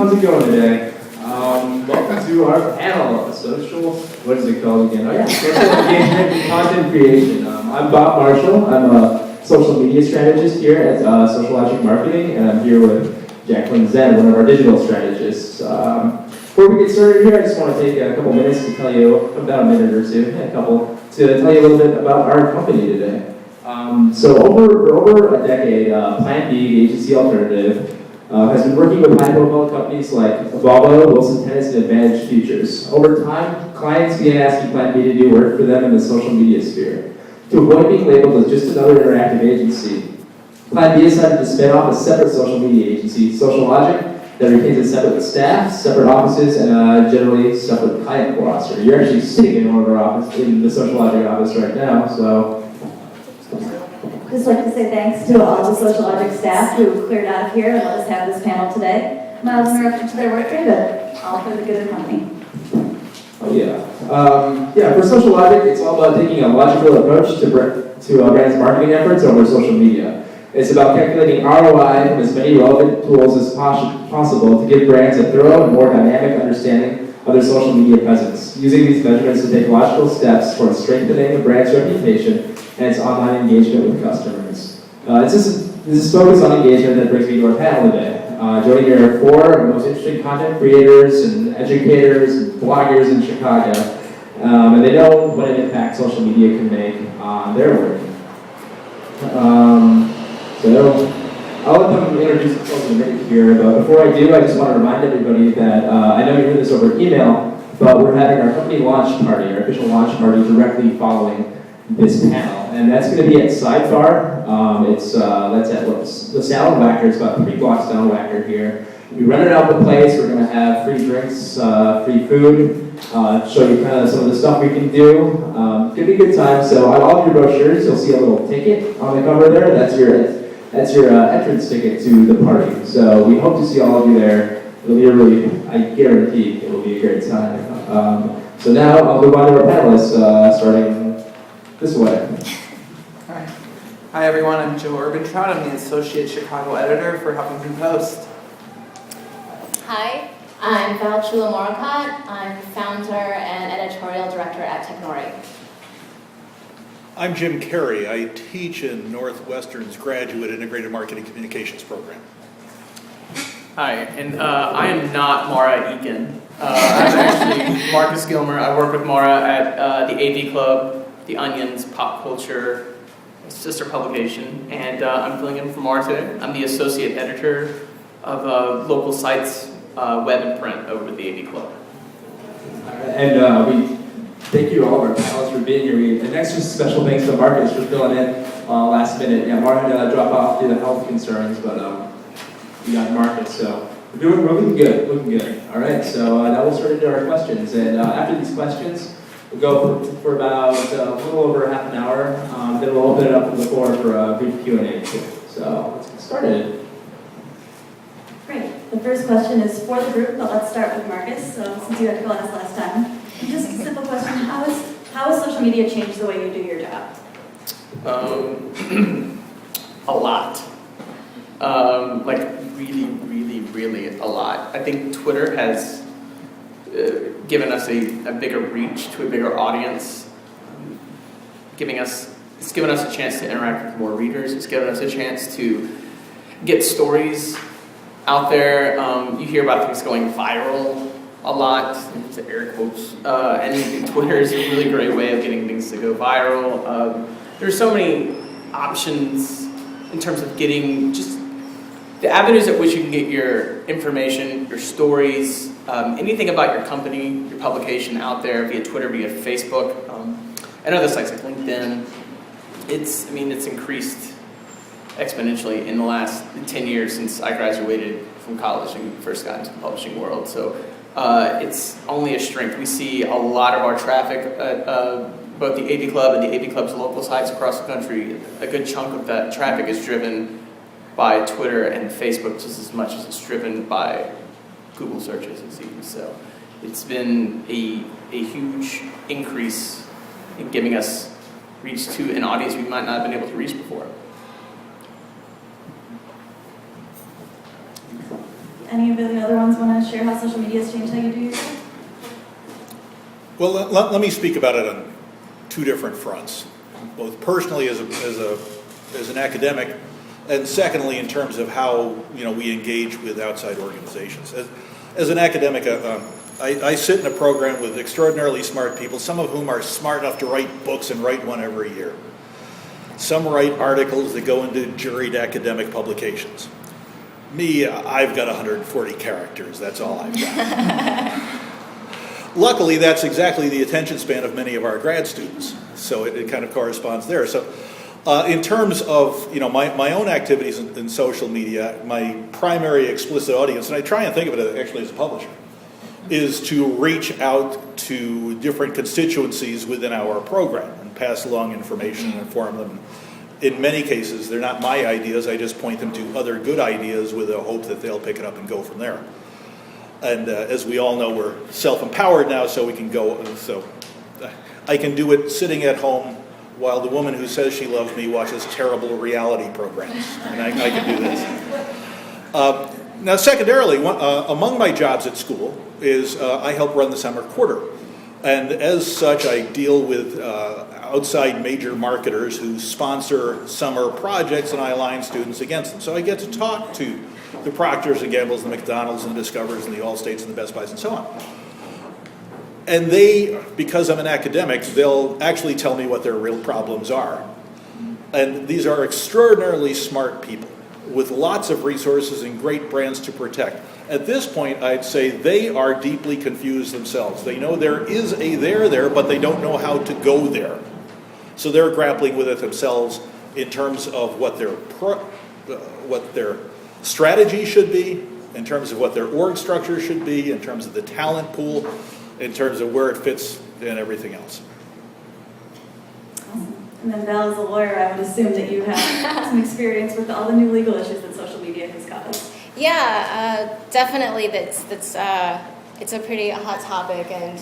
how's it going today? Welcome to our panel, what is it called again? Oh yeah, social engagement and content creation. I'm Bob Marshall. I'm a social media strategist here at SociaLogic Marketing, and I'm here with Jacqueline Zen, one of our digital strategists. Before we get started here, I just want to take a couple minutes to tell you, about a minute or two, to tell you a little bit about our company today. So for over a decade, Plan B, the agency alternative, has been working with high-profile companies like Volvo, Wilson Tennis, and Advantage Futures. Over time, clients began asking Plan B to do work for them in the social media sphere. To avoid being labeled as just another interactive agency, Plan B decided to spin off a separate social media agency, SociaLogic, that retains a separate staff, separate offices, and generally separate client roster. You're actually sitting in one of our offices, in the SociaLogic office right now, so. Just like to say thanks to all the SociaLogic staff who cleared out of here and let us have this panel today. Miles interrupted to their workday, but all for the good of the company. Oh yeah. For SociaLogic, it's all about taking a logical approach to brands' marketing efforts over social media. It's about calculating ROI from as many relevant tools as possible to give brands a thorough and more dynamic understanding of their social media presence, using these measurements to take logical steps towards strengthening a brand's reputation and its online engagement with customers. This is focus on engagement that brings me to our panel today. Joining here are four most interesting content creators and educators and bloggers in Chicago, and they know what an impact social media can make on their work. So I'll let them introduce themselves in a minute here, but before I do, I just want to remind everybody that I know you heard this over email, but we're having our company launch party, our official launch party, directly following this panel, and that's going to be at Sidebar. That's at the Saddlebacker. It's about 3 blocks down Wacker here. We rented out the place. We're going to have free drinks, free food, show you kind of some of the stuff we can do. It's going to be a good time. So on all of your brochures, you'll see a little ticket on the cover there. That's your entrance ticket to the party. So we hope to see all of you there. It'll be I guarantee it will be a great time. So now I'll move on to our panelists, starting this way. Hi everyone, I'm Joe Urbantraut. I'm the Associate Chicago Editor for Huffington Post. Hi, I'm Val Chula-Moricott. I'm founder and editorial director at Technori. I'm Jim Carey. I teach in Northwestern's Graduate Integrated Marketing Communications program. Hi, and I am not Mara Eakin. I'm actually Marcus Gilmer. I work with Mara at the AV Club, The Onion's pop culture sister publication, and I'm filling in for Mara today. I'm the associate editor of local sites, web and print over at the AV Club. And we thank you all of our panelists for being here. An extra special thanks to Marcus for filling in last minute. Yeah, Mara had to drop off due to health concerns, but we got Marcus, so we're looking good. All right, so now we'll start into our questions, and after these questions, we'll go for about a little over half an hour. Then we'll open it up to the floor for a brief Q&A too. So let's get started. Great. The first question is for the group, but let's start with Marcus. So since you had to go last time, just a simple question: How has social media changed the way you do your job? A lot. Really a lot. I think Twitter has given us a bigger reach to a bigger audience. It's given us a chance to interact with more readers. It's given us a chance to get stories out there. You hear about things going viral a lot, into air quotes. And Twitter is a really great way of getting things to go viral. There's so many options in terms of getting just the avenues at which you can get your information, your stories, anything about your company, your publication out there via Twitter, via Facebook, and other sites like LinkedIn. It's increased exponentially in the last 10 years since I graduated from college and first got into the publishing world. So it's only a strength. We see a lot of our traffic at both the AV Club and the AV Club's local sites across the country. A good chunk of that traffic is driven by Twitter and Facebook just as much as it's driven by Google searches, it seems. So it's been a huge increase in giving us reach to an audience we might not have been able to reach before. any of the other ones want to share how social media has changed how you do your job? Well, let me speak about it on two different fronts, both personally as an academic, and secondly in terms of how we engage with outside organizations. As an academic, I sit in a program with extraordinarily smart people, some of whom are smart enough to write books and write one every year. Some write articles that go into juried academic publications. Me, I've got 140 characters. That's all I've got. Luckily, that's exactly the attention span of many of our grad students, so it kind of corresponds there. So in terms of my own activities in social media, my primary explicit audience, and I try and think of it actually as a publisher, is to reach out to different constituencies within our program and pass along information and inform them. In many cases, they're not my ideas. I just point them to other good ideas with a hope that they'll pick it up and go from there. And as we all know, we're self-empowered now, so we can go. So I can do it sitting at home while the woman who says she loves me watches terrible reality programs. And I can do this. Now, secondarily, among my jobs at school is I help run the summer quarter. And as such, I deal with outside major marketers who sponsor summer projects, and I align students against them. So I get to talk to the Procters and Gambles, the McDonald's and the Discovers and the Allstates and the Best Buys and so on. And they, because I'm an academic, they'll actually tell me what their real problems are. And these are extraordinarily smart people with lots of resources and great brands to protect. At this point, I'd say they are deeply confused themselves. They know there is a there, but they don't know how to go there. So they're grappling with it themselves in terms of what their strategy should be, in terms of what their org structure should be, in terms of the talent pool, in terms of where it fits and everything else. Awesome. And then Val, as a lawyer, I would assume that you have some experience with all the new legal issues that social media has caused. Yeah, definitely. It's a pretty hot topic and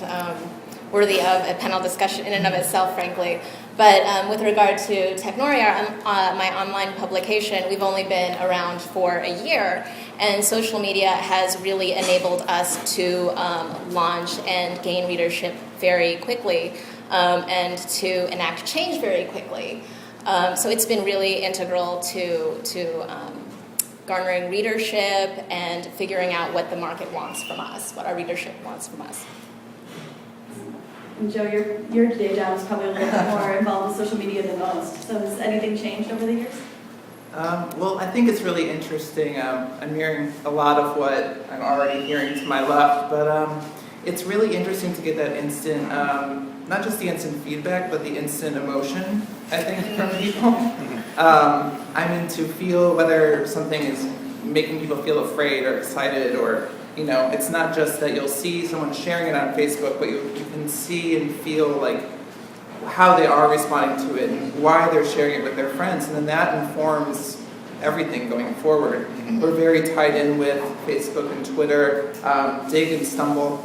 worthy of a panel discussion in and of itself, frankly. But with regard to Technoria, my online publication, we've only been around for a year, and social media has really enabled us to launch and gain readership very quickly and to enact change very quickly. So it's been really integral to garnering readership and figuring out what the market wants from us, what our readership wants from us. And Joe, your day job is probably a little bit more involved with social media than most. So has anything changed over the years? Well, I think it's really interesting. I'm hearing a lot of what I'm already hearing to my left, but it's really interesting to get that instant, not just the instant feedback, but the instant emotion, I think, from people. I mean, to feel whether something is making people feel afraid or excited or, it's not just that you'll see someone sharing it on Facebook, but you can see and feel like how they are responding to it and why they're sharing it with their friends, and then that informs everything going forward. Mm-hmm. We're very tied in with Facebook and Twitter. Dig and stumble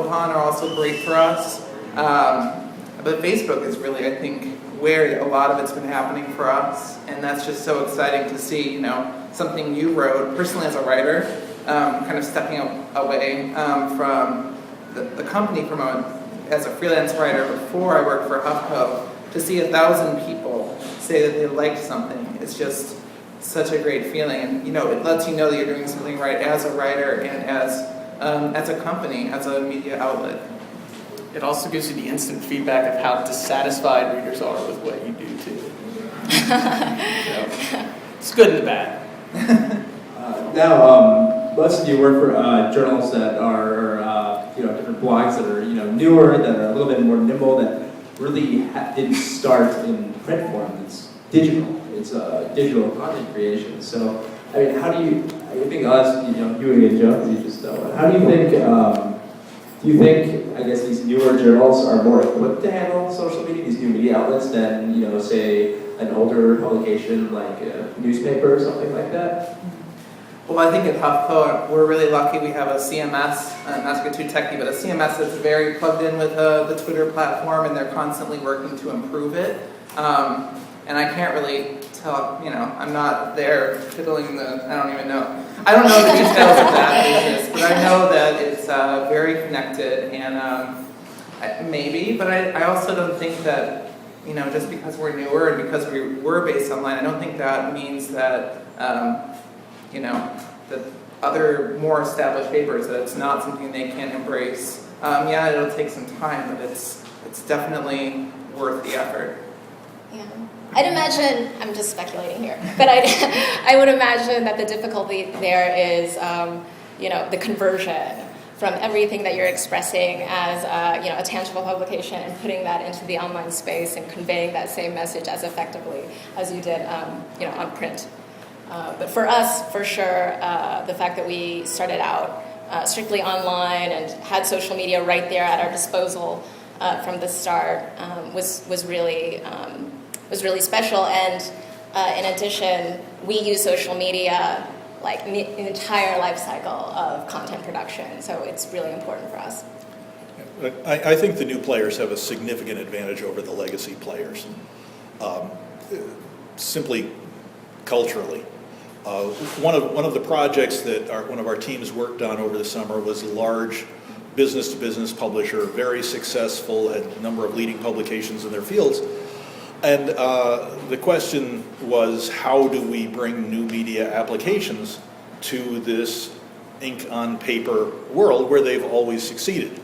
upon are also great for us. But Facebook is really, I think, where a lot of it's been happening for us, and that's just so exciting to see, something you wrote, personally as a writer, kind of stepping away from the company as a freelance writer before I worked for HuffPo, to see 1,000 people say that they liked something. It's just such a great feeling, and it lets you know that you're doing something right as a writer and as a company, as a media outlet. It also gives you the instant feedback of how dissatisfied readers are with what you do too. So, it's good and the bad. Now, most of you work for journals that are, different blogs that are, newer, that are a little bit more nimble, that really didn't start in print form. It's digital. It's digital content creation. So, I mean, how do you? I think you again, Joe, because you just know. How do you think? Do you think, I guess, these newer journals are more equipped to handle social media, these new media outlets, than say an older publication like a newspaper or something like that? Well, I think at HuffPo, we're really lucky we have a CMS, not to get too techy, but a CMS that's very plugged in with the Twitter platform, and they're constantly working to improve it. And I can't really So, I'm not there fiddling I don't even know. I don't know the details of that business, but I know that it's very connected, and but I also don't think that, just because we're newer and because we're based online, I don't think that means that, the other more established papers, that it's not something they can embrace. Yeah, it'll take some time, but it's definitely worth the effort. Yeah. I'd imagine, I'm just speculating here, but I would imagine that the difficulty there is, the conversion from everything that you're expressing as, a tangible publication and putting that into the online space and conveying that same message as effectively as you did, on print. But for us, for sure, the fact that we started out strictly online and had social media right there at our disposal from the start was really special. And in addition, we use social media like the entire life cycle of content production, so it's really important for us. I think the new players have a significant advantage over the legacy players, simply culturally. One of the projects that one of our teams worked on over the summer was a large business-to-business publisher, very successful, had a number of leading publications in their fields. And the question was, how do we bring new media applications to this ink-on-paper world where they've always succeeded?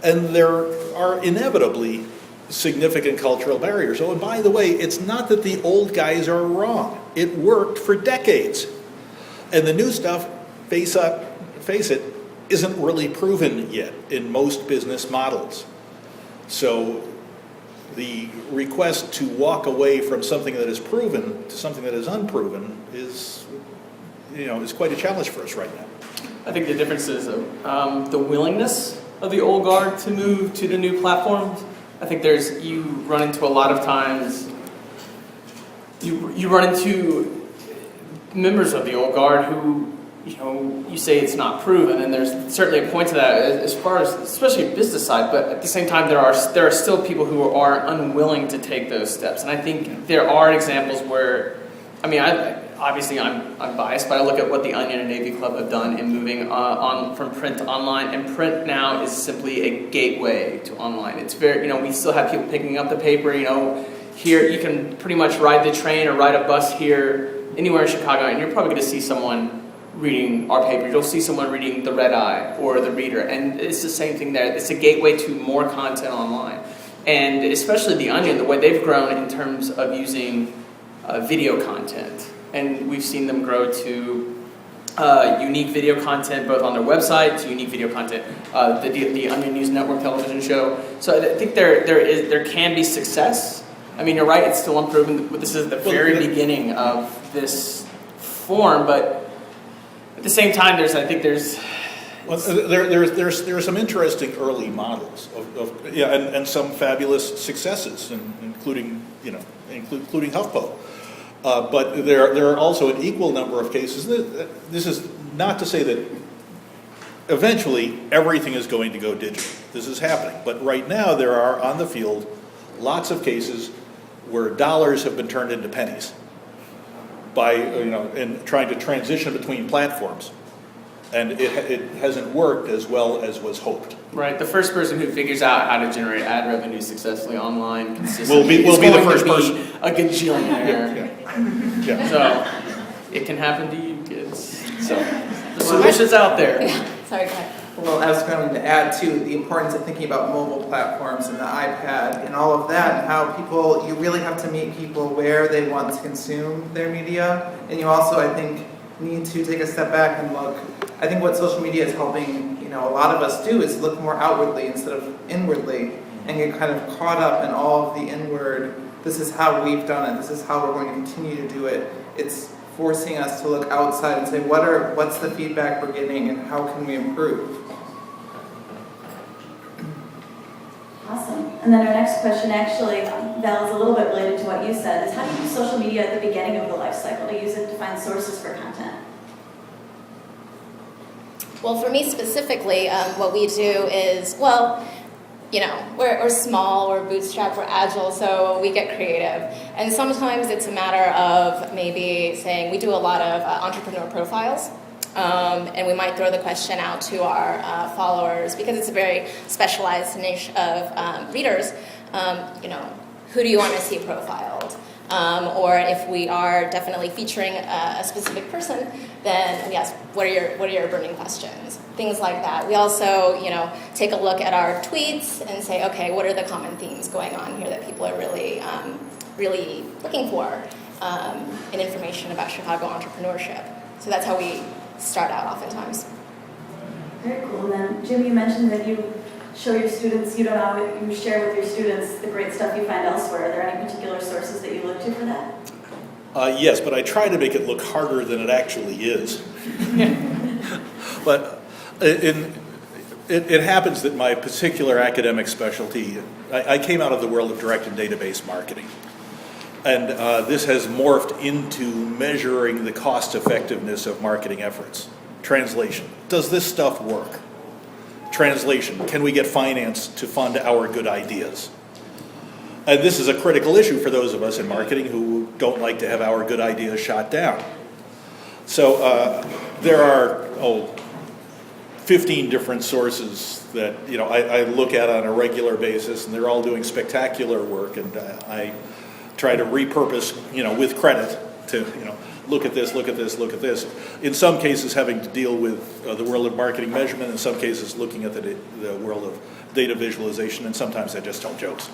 And there are inevitably significant cultural barriers. Oh, and by the way, it's not that the old guys are wrong. It worked for decades. And the new stuff, face it, isn't really proven yet in most business models. So the request to walk away from something that is proven to something that is unproven is quite a challenge for us right now. I think the difference is the willingness of the old guard to move to the new platforms. I think you run into a lot of times, you run into members of the old guard who, you say it's not proven, and there's certainly a point to that as far as, especially business side, but at the same time, there are still people who are unwilling to take those steps. And I think there are examples where, I'm biased, but I look at what the Onion and Navy Club have done in moving from print to online, and print now is simply a gateway to online. It's very, we still have people picking up the paper, here you can pretty much ride the train or ride a bus here, anywhere in Chicago, and you're probably going to see someone reading our paper. You'll see someone reading the Red Eye or the Reader, and it's the same thing there. It's a gateway to more content online. And especially the Onion, the way they've grown in terms of using video content. And we've seen them grow to unique video content, both on their website, to unique video content, the Onion News Network television show. So I think there can be success. You're right, it's still unproven, but this is the very beginning of this form, but at the same time, there's some interesting early models and some fabulous successes, including HuffPo. But there are also an equal number of cases. This is not to say that eventually everything is going to go digital. This is happening, but right now there are on the field lots of cases where dollars have been turned into pennies by in trying to transition between platforms, and it hasn't worked as well as was hoped. Right, the first person who figures out how to generate ad revenue successfully online consistently will be the first person. A gajillionaire. Yeah. So it can happen to you kids. So the solution's out there. Yeah. Sorry, go ahead. Well, I was going to add, too, the importance of thinking about mobile platforms and the iPad and all of that, and how you really have to meet people where they want to consume their media. And you also, I think, need to take a step back and look. I think what social media is helping, a lot of us do is look more outwardly instead of inwardly, and get kind of caught up in all of the inward, this is how we've done it, this is how we're going to continue to do it. It's forcing us to look outside and say, what's the feedback we're getting and how can we improve? Awesome. And then our next question, actually, Val, is a little bit related to what you said, is how do you use social media at the beginning of the life cycle to use it to find sources for content? Well, for me specifically, what we do is, we're small, we're bootstrapped, we're agile, so we get creative. And sometimes it's a matter of maybe saying we do a lot of entrepreneur profiles. And we might throw the question out to our followers because it's a very specialized niche of readers. Who do you want to see profiled? Or if we are definitely featuring a specific person, then yes, what are your burning questions? Things like that. We also, take a look at our tweets and say, okay, what are the common themes going on here that people are really, really looking for in information about Chicago entrepreneurship? So that's how we start out oftentimes. Very cool. And then, Jim, you mentioned that you show your students, you share with your students the great stuff you find elsewhere. Are there any particular sources that you look to for that? Yes, but I try to make it look harder than it actually is. But it happens that my particular academic specialty, I came out of the world of directed database marketing. And this has morphed into measuring the cost effectiveness of marketing efforts. Translation. Does this stuff work? Translation. Can we get finance to fund our good ideas? And this is a critical issue for those of us in marketing who don't like to have our good ideas shot down. So there are 15 different sources that I look at on a regular basis, and they're all doing spectacular work, and I try to repurpose, with credit to, look at this, look at this, look at this. In some cases having to deal with the world of marketing measurement, in some cases looking at the world of data visualization, and sometimes I just tell jokes.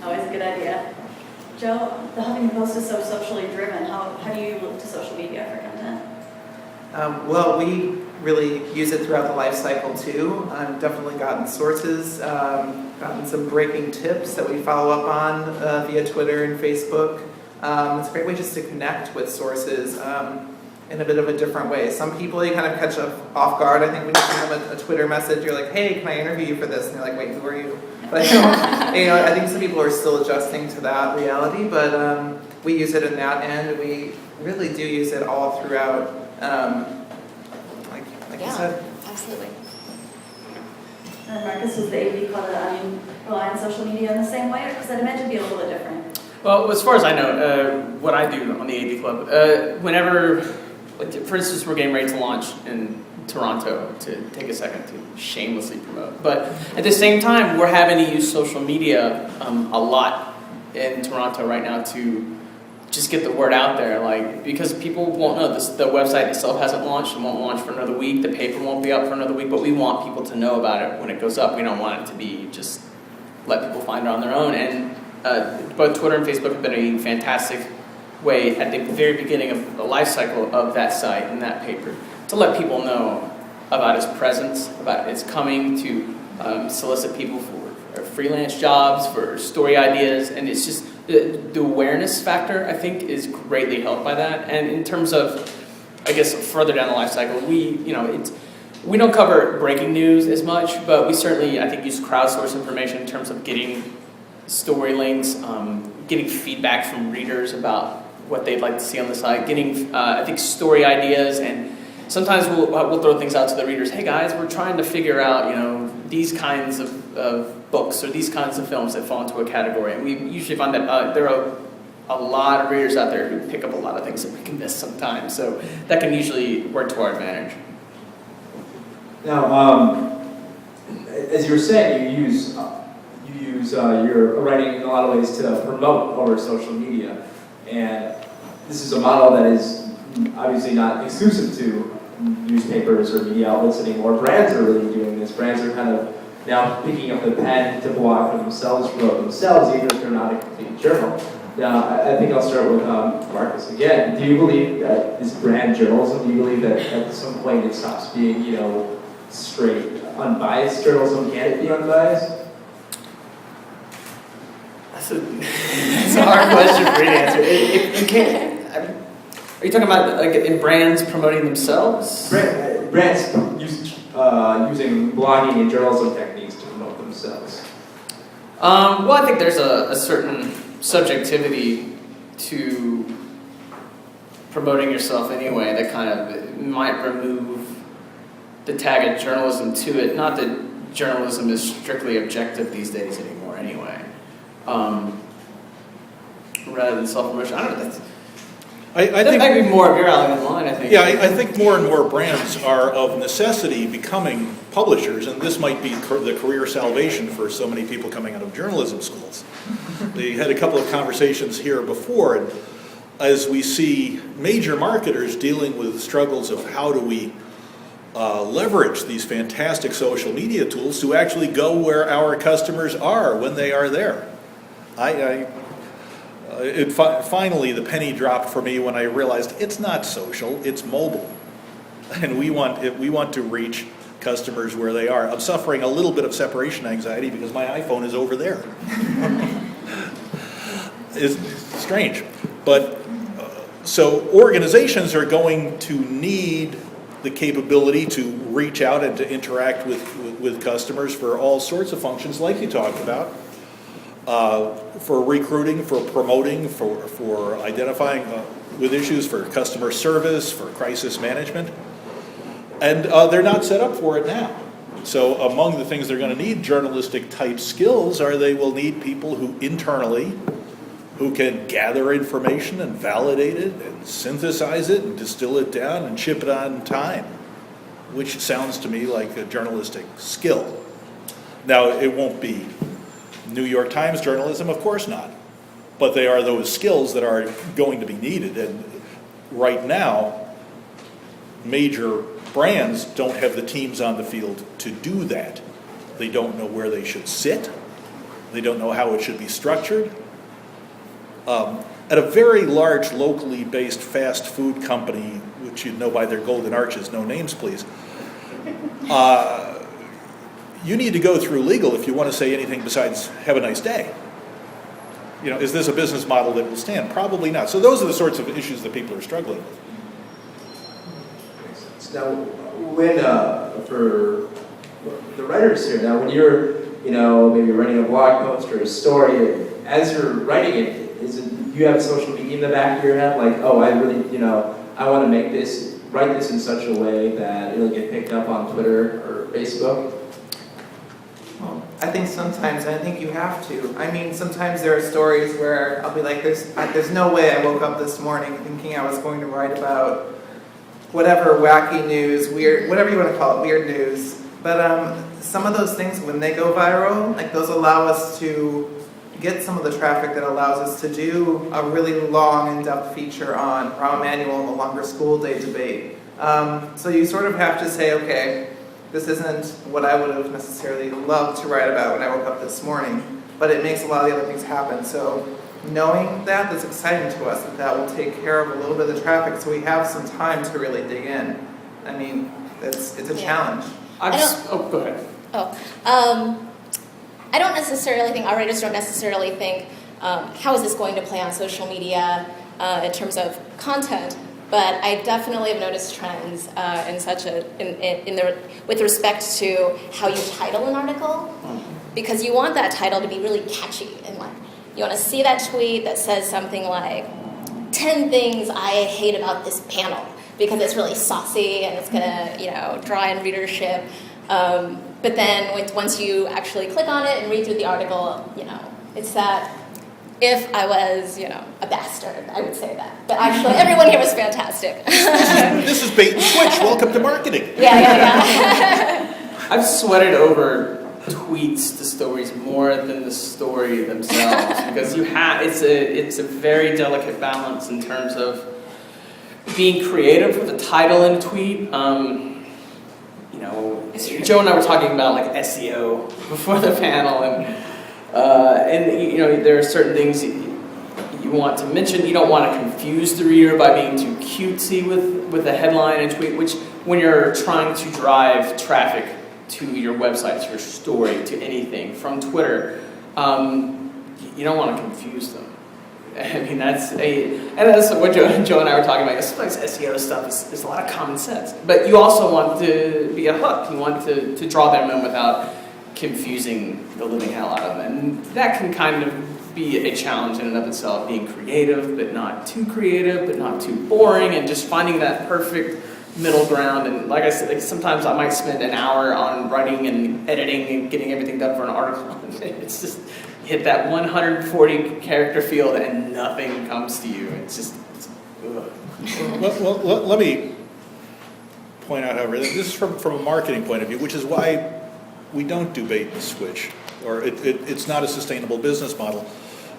Always a good idea. Joe, the Huffington Post is so socially driven. How do you look to social media for content? Well, we really use it throughout the life cycle too. I've definitely gotten sources, gotten some breaking tips that we follow up on via Twitter and Facebook. It's a great way just to connect with sources in a bit of a different way. Some people you kind of catch off guard. I think when you send them a Twitter message, you're like, hey, can I interview you for this? And they're like, wait, who are you? But I think some people are still adjusting to that reality, but we use it in that end. We really do use it all throughout, like you said. Absolutely. And Marcus, was the AV Club rely on social media in the same way, or does that imagine be a little bit different? Well, as far as I know, what I do on the AV Club, whenever, for instance, we're getting ready to launch in Toronto, to take a second to shamelessly promote. But at the same time, we're having to use social media a lot in Toronto right now to just get the word out there, because people won't know this. The website itself hasn't launched and won't launch for another week. The paper won't be up for another week, but we want people to know about it when it goes up. We don't want it to be just let people find it on their own. And both Twitter and Facebook have been a fantastic way at the very beginning of the life cycle of that site and that paper to let people know about its presence, about its coming, to solicit people for freelance jobs, for story ideas, and it's just the awareness factor, I think, is greatly helped by that. And in terms of, I guess, further down the life cycle, we don't cover breaking news as much, but we certainly, I think, use crowdsource information in terms of getting story links, getting feedback from readers about what they'd like to see on the site, getting, I think, story ideas, and sometimes we'll throw things out to the readers. Hey guys, we're trying to figure out, these kinds of books or these kinds of films that fall into a category. And we usually find that there are a lot of readers out there who pick up a lot of things that we can miss sometimes. So that can usually work to our advantage. Now, as you were saying, you use your writing in a lot of ways to promote over social media. And this is a model that is obviously not exclusive to newspapers or media outlets anymore. Brands are really doing this. Brands are kind of now picking up the pen to blog for themselves, promote themselves, even if they're not a complete journal. Now, I think I'll start with Marcus again. Do you believe that this brand journalism, do you believe that at some point it stops being, straight, unbiased journalism? Can it be unbiased? That's a hard question for you to answer. Are you talking about in brands promoting themselves? Brands using blogging and journalism techniques to promote themselves. Well, I think there's a certain subjectivity to promoting yourself anyway that kind of might remove the tag of journalism to it. Not that journalism is strictly objective these days anymore anyway. Rather than self-promotion. I don't know. I That think might be more of your alley than mine, I think. Yeah, I think more and more brands are of necessity becoming publishers, and this might be the career salvation for so many people coming out of journalism schools. They had a couple of conversations here before, and as we see major marketers dealing with struggles of how do we leverage these fantastic social media tools to actually go where our customers are when they are there. Finally, the penny dropped for me when I realized it's not social, it's mobile. And we want to reach customers where they are. I'm suffering a little bit of separation anxiety because my iPhone is over there. It's strange. But so organizations are going to need the capability to reach out and to interact with customers for all sorts of functions like you talked about. For recruiting, for promoting, for identifying with issues, for customer service, for crisis management. And they're not set up for it now. So among the things they're going to need journalistic type skills are they will need people who internally who can gather information and validate it and synthesize it and distill it down and ship it on time, which sounds to me like a journalistic skill. Now, it won't be New York Times journalism, of course not. But they are those skills that are going to be needed. And right now, major brands don't have the teams on the field to do that. They don't know where they should sit. They don't know how it should be structured. At a very large locally based fast food company, which you know by their golden arches, no names please, you need to go through legal if you want to say anything besides have a nice day. You know, is this a business model that will stand? Probably not. So those are the sorts of issues that people are struggling with. Now, when for the writers here, now when you're, maybe writing a blog post or a story, as you're writing it, you have social media in the back of your head, like, oh, I really, I want to write this in such a way that it'll get picked up on Twitter or Facebook? Well, I think sometimes, and I think you have to. I mean, sometimes there are stories where I'll be like, there's no way I woke up this morning thinking I was going to write about whatever wacky news, weird, whatever you want to call it, weird news. But some of those things, when they go viral, like those allow us to get some of the traffic that allows us to do a really long, in-depth feature on Rahm Emanuel and the longer school day debate. So you sort of have to say, okay, this isn't what I would have necessarily loved to write about when I woke up this morning, but it makes a lot of the other things happen. So knowing that, that's exciting to us, that will take care of a little bit of the traffic, so we have some time to really dig in. I mean, it's a challenge. Go ahead. I don't necessarily think, our writers don't necessarily think, how is this going to play on social media in terms of content, but I definitely have noticed trends with respect to how you title an article, because you want that title to be really catchy, and like, you want to see that tweet that says something like, 10 things I hate about this panel, because it's really saucy and it's going to, draw in readership. But then once you actually click on it and read through the article, it's that if I was, a bastard, I would say that. But actually, everyone here was fantastic. This is bait and switch. Welcome to marketing. Yeah. I've sweated over tweets to stories more than the story themselves, because it's a very delicate balance in terms of being creative with the title in a tweet. Joe and I were talking about like SEO before the panel, and there are certain things you want to mention. You don't want to confuse the reader by being too cutesy with a headline and tweet, which when you're trying to drive traffic to your website, to your story, to anything from Twitter, you don't want to confuse them. I mean, that's what Joe and I were talking about. Sometimes SEO stuff is a lot of common sense, but you also want to be a hook. You want to draw them in without confusing the living hell out of them, and that can kind of be a challenge in and of itself. Being creative, but not too creative, but not too boring, and just finding that perfect middle ground. And like I said, like sometimes I might spend an hour on writing and editing and getting everything done for an article. It's just hit that 140 character field and nothing comes to you. It's just, ugh. Well, let me point out, however, this is from a marketing point of view, which is why we don't do bait and switch, or it's not a sustainable business model,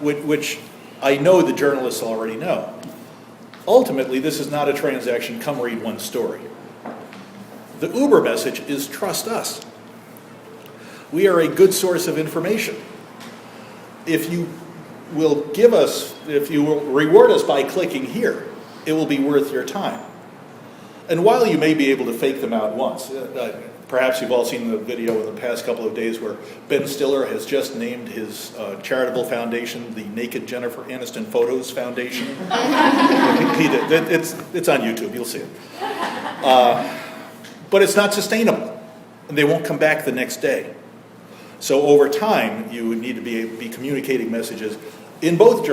which I know the journalists already know. Ultimately, this is not a transaction, come read one story. The Uber message is trust us. We are a good source of information. If you will reward us by clicking here, it will be worth your time. And while you may be able to fake them out once, perhaps you've all seen the video in the past couple of days where Ben Stiller has just named his charitable foundation the Naked Jennifer Aniston Photos Foundation. He did. It's on YouTube, you'll see it. But it's not sustainable, and they won't come back the next day. So over time, you would need to be communicating messages in both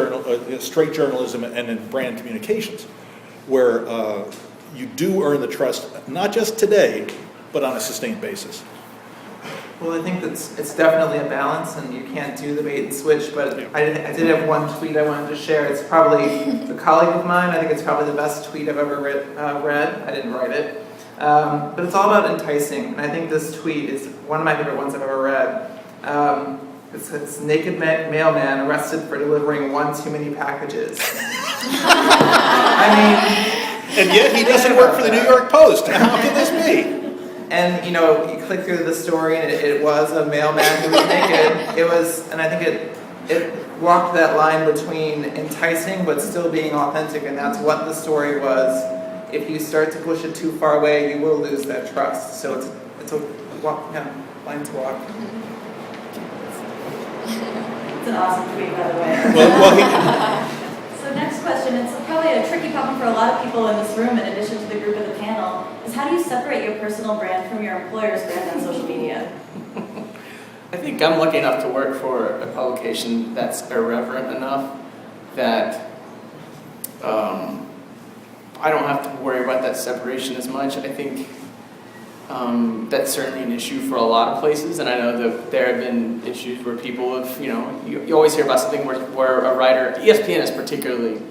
straight journalism and in brand communications, where you do earn the trust, not just today, but on a sustained basis. Well, I think it's definitely a balance, and you can't do the bait and switch, but I did have one tweet I wanted to share. It's probably a colleague of mine. I think it's probably the best tweet I've ever read. I didn't write it. But it's all about enticing, and I think this tweet is one of my favorite ones I've ever read. It's naked mailman arrested for delivering one too many packages. I mean... And yet he doesn't work for the New York Post. How can this be? And, you click through the story, and it was a mailman who was naked. And I think it walked that line between enticing but still being authentic, and that's what the story was. If you start to push it too far away, you will lose that trust. So it's a line to walk. It's an awesome tweet, by the way. So next question, it's probably a tricky problem for a lot of people in this room, in addition to the group of the panel, is how do you separate your personal brand from your employer's brand on social media? I think I'm lucky enough to work for a publication that's irreverent enough that I don't have to worry about that separation as much. I think that's certainly an issue for a lot of places, and I know that there have been issues where people have, you always hear about something where a writer, ESPN is particularly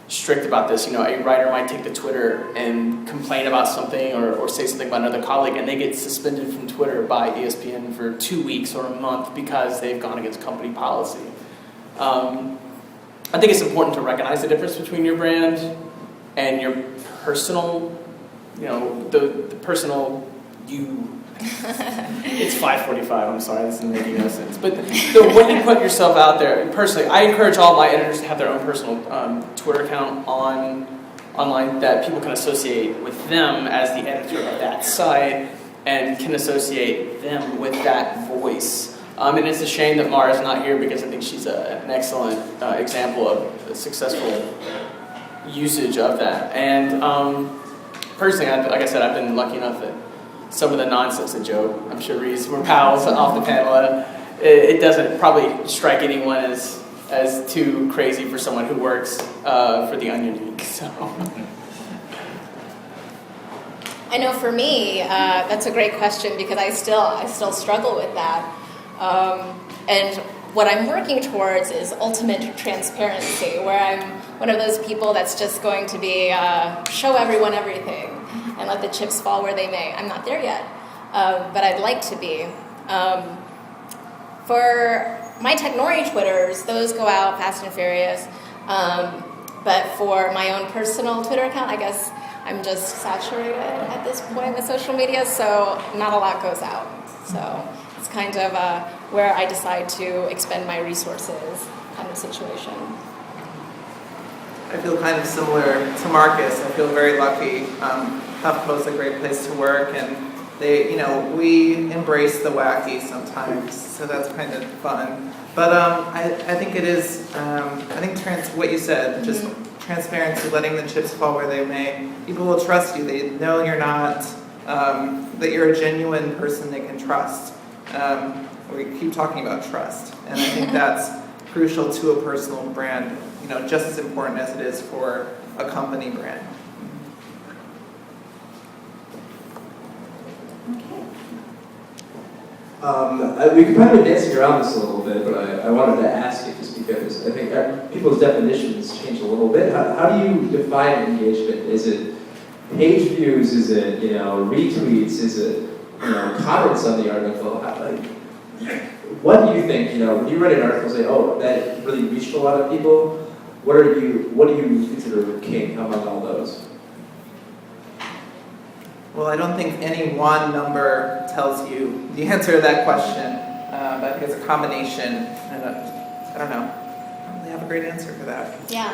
strict about this. A writer might take to Twitter and complain about something or say something about another colleague, and they get suspended from Twitter by ESPN for 2 weeks or a month because they've gone against company policy. I think it's important to recognize the difference between your brand and your personal, the personal you. It's 5:45, I'm sorry, this isn't making no sense. But when you put yourself out there, personally, I encourage all my editors to have their own personal Twitter account online that people can associate with them as the editor of that site and can associate them with that voice. And it's a shame that Mara's not here because I think she's an excellent example of a successful usage of that. And personally, like I said, I've been lucky enough that some of the nonsense that Joe, I'm sure we're pals off the panel, it doesn't probably strike anyone as too crazy for someone who works for the Onion League. So. I know for me, that's a great question because I still struggle with that. And what I'm working towards is ultimate transparency, where I'm one of those people that's just going to be show everyone everything and let the chips fall where they may. I'm not there yet, but I'd like to be. For my Technori Twitters, those go out fast and furious. But for my own personal Twitter account, I guess I'm just saturated at this point with social media, so not a lot goes out. So it's kind of where I decide to expend my resources kind of situation. I feel kind of similar to Marcus. I feel very lucky. HuffPost is a great place to work, and we embrace the wacky sometimes, so that's kind of fun. But I think it is, what you said, just transparency, letting the chips fall where they may. People will trust you. They know you're not, that you're a genuine person they can trust. We keep talking about trust, and I think that's crucial to a personal brand, just as important as it is for a company brand. We could probably be dancing around this a little bit, but I wanted to ask it just because I think people's definitions change a little bit. How do you define engagement? Is it page views? Is it retweets? Is it comments on the article? What do you think? When you read an article, say, oh, that really reached a lot of people. What do you consider king among all those? Well, I don't think any one number tells you the answer to that question, but I think it's a combination, and I don't know. I don't really have a great answer for that. Yeah,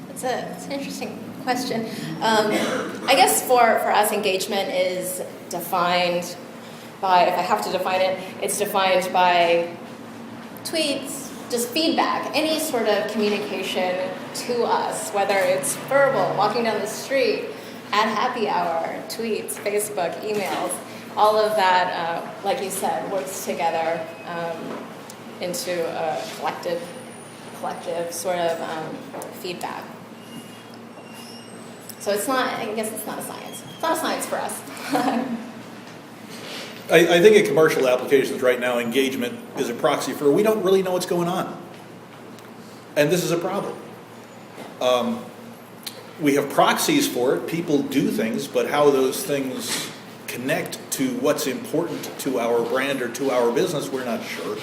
that's an interesting question. I guess for us, engagement is defined by, if I have to define it, it's defined by tweets, just feedback, any sort of communication to us, whether it's verbal, walking down the street, at happy hour, tweets, Facebook, emails, all of that, like you said, works together into a collective sort of feedback. So I guess it's not a science. It's not a science for us. I think in commercial applications right now, engagement is a proxy for we don't really know what's going on. And this is a problem. We have proxies for it. People do things, but how those things connect to what's important to our brand or to our business, we're not sure.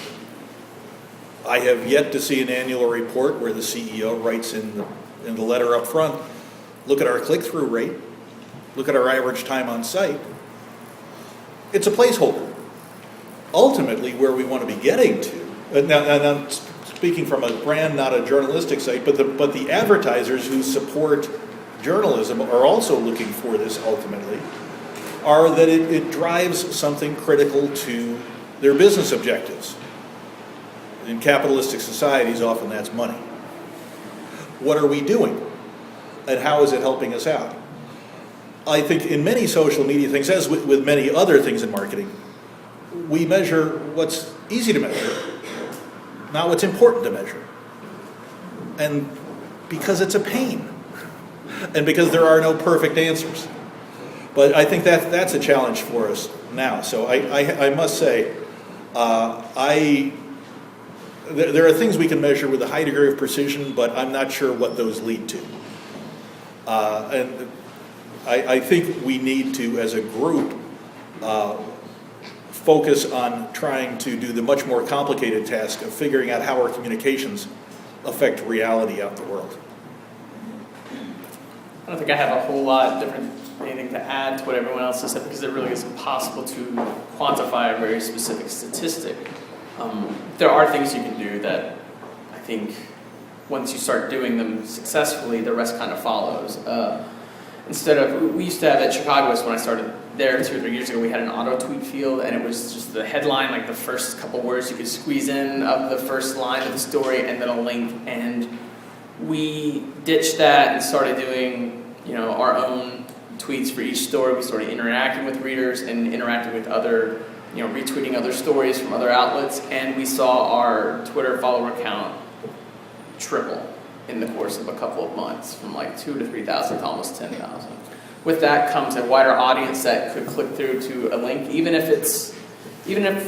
I have yet to see an annual report where the CEO writes in the letter up front, look at our click-through rate, look at our average time on site. It's a placeholder. Ultimately, where we want to be getting to, now I'm speaking from a brand, not a journalistic site, but the advertisers who support journalism are also looking for this ultimately, are that it drives something critical to their business objectives. In capitalistic societies, often that's money. What are we doing? And how is it helping us out? I think in many social media things, as with many other things in marketing, we measure what's easy to measure, not what's important to measure. And because it's a pain. And because there are no perfect answers. But I think that's a challenge for us now. So I must say, there are things we can measure with a high degree of precision, but I'm not sure what those lead to. And I think we need to, as a group, focus on trying to do the much more complicated task of figuring out how our communications affect reality out in the world. I don't think I have a whole lot different anything to add to what everyone else has said because it really is impossible to quantify a very specific statistic. There are things you can do that I think once you start doing them successfully, the rest kind of follows. We used to have at Chicago's when I started there 2 or 3 years ago, we had an auto tweet field and it was just the headline, like the first couple words you could squeeze in of the first line of the story and then a link. And we ditched that and started doing our own tweets for each story. We started interacting with readers and interacting with other, retweeting other stories from other outlets, and we saw our Twitter follower count triple in the course of a couple of months, from like 2,000 to 3,000 to almost 10,000. With that comes a wider audience that could click through to a link, even if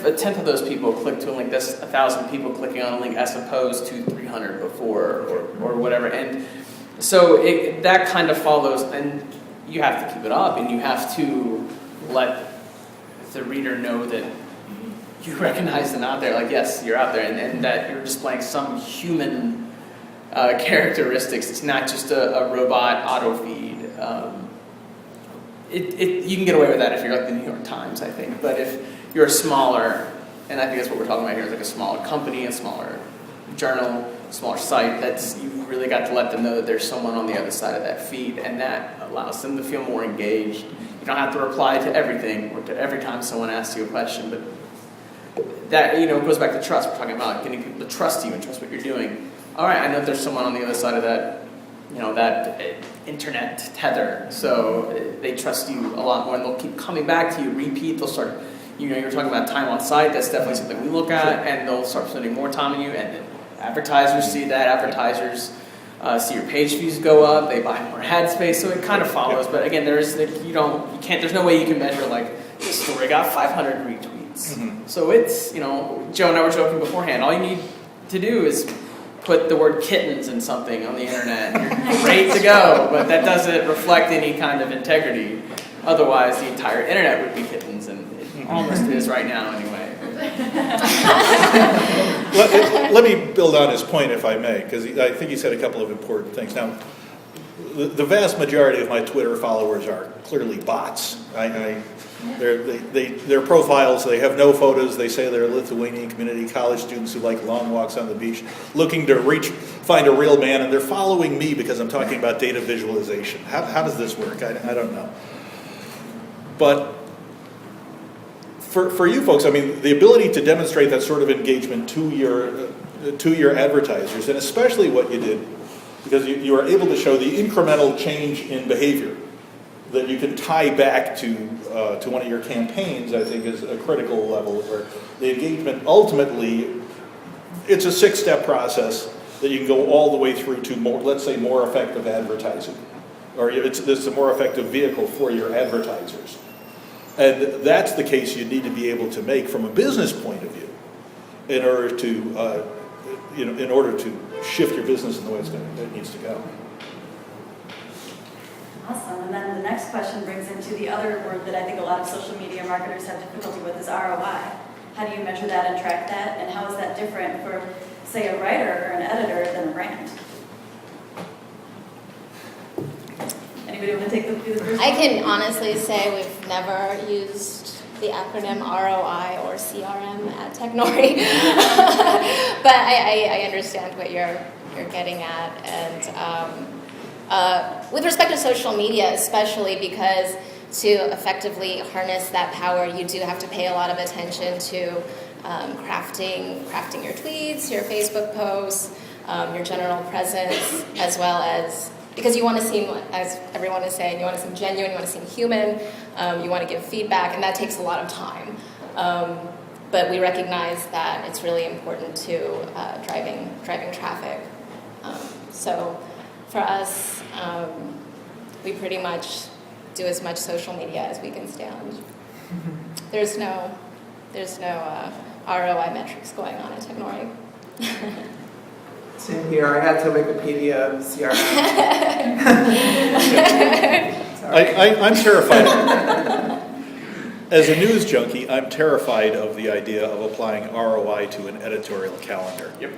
a tenth of those people click to a link, that's 1,000 people clicking on a link as opposed to 300 before or whatever. And so that kind of follows, and you have to keep it up, and you have to let the reader know that you recognize them out there, like, yes, you're out there, and that you're displaying some human characteristics. It's not just a robot auto feed. You can get away with that if you're like the New York Times, I think. But if you're a smaller, and I think that's what we're talking about here, is like a smaller company, a smaller journal, smaller site, you've really got to let them know that there's someone on the other side of that feed, and that allows them to feel more engaged. You don't have to reply to everything or to every time someone asks you a question, but that goes back to trust. We're talking about getting people to trust you and trust what you're doing. All right, I know there's someone on the other side of that, that internet tether, so they trust you a lot more, and they'll keep coming back to you, repeat. They'll start, you're talking about time on site. That's definitely something we look at, and they'll start spending more time on you, and advertisers see that. Advertisers see your page views go up. They buy more ad space, so it kind of follows. But again, there's no way you can measure like this story got 500 retweets comments. So it's, Joe and I were joking beforehand, all you need to do is put the word kittens in something on the internet, and you're great to go, but that doesn't reflect any kind of integrity. Otherwise, the entire internet would be kittens, and it almost is right now anyway. Let me build on his point, if I may, because I think he said a couple of important things. Now, the vast majority of my Twitter followers are clearly bots. Their profiles, they have no photos. They say they're Lithuanian community college students who like long walks on the beach, looking to find a real man, and they're following me because I'm talking about data visualization. How does this work? I don't know. But for you folks, I mean, the ability to demonstrate that sort of engagement to your advertisers, and especially what you did, because you are able to show the incremental change in behavior that you can tie back to one of your campaigns, I think is a critical level where the engagement ultimately, it's a 6-step process that you can go all the way through to more, let's say, more effective advertising, or it's a more effective vehicle for your advertisers. And that's the case you need to be able to make from a business point of view in order to shift your business in the way it needs to go. Awesome. And then the next question brings into the other word that I think a lot of social media marketers have difficulty with is ROI. How do you measure that and track that? And how is that different for, say, a writer or an editor than a brand? Anybody want to take the first? I can honestly say we've never used the acronym ROI or CRM at Technori, but I understand what you're getting at, and with respect to social media, especially because to effectively harness that power, you do have to pay a lot of attention to crafting your tweets, your Facebook posts, your general presence, as well as, because you want to seem, as everyone is saying, you want to seem genuine, you want to seem human, you want to give feedback, and that takes a lot of time. But we recognize that it's really important to driving traffic. So for us, we pretty much do as much social media as we can stand. There's no ROI metrics going on at Technori. Same here. I had to Wikipedia CRM. I'm terrified. As a news junkie, I'm terrified of the idea of applying ROI to an editorial calendar. Yep.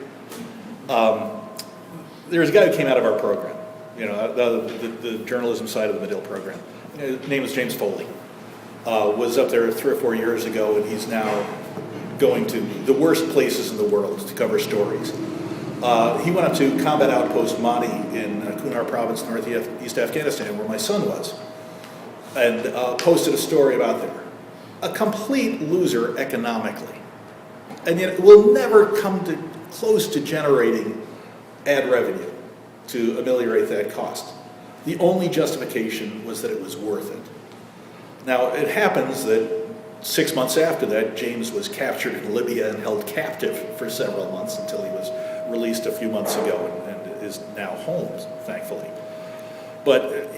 There's a guy who came out of our program, the journalism side of the Medill program. His name is James Foley. Was up there 3 or 4 years ago, and he's now going to the worst places in the world to cover stories. He went up to Combat Outpost Mani in Kunar Province, northeast Afghanistan, where my son was, and posted a story about there. A complete loser economically. And yet it will never come close to generating ad revenue to ameliorate that cost. The only justification was that it was worth it. Now, it happens that 6 months after that, James was captured in Libya and held captive for several months until he was released a few months ago and is now home, thankfully. But,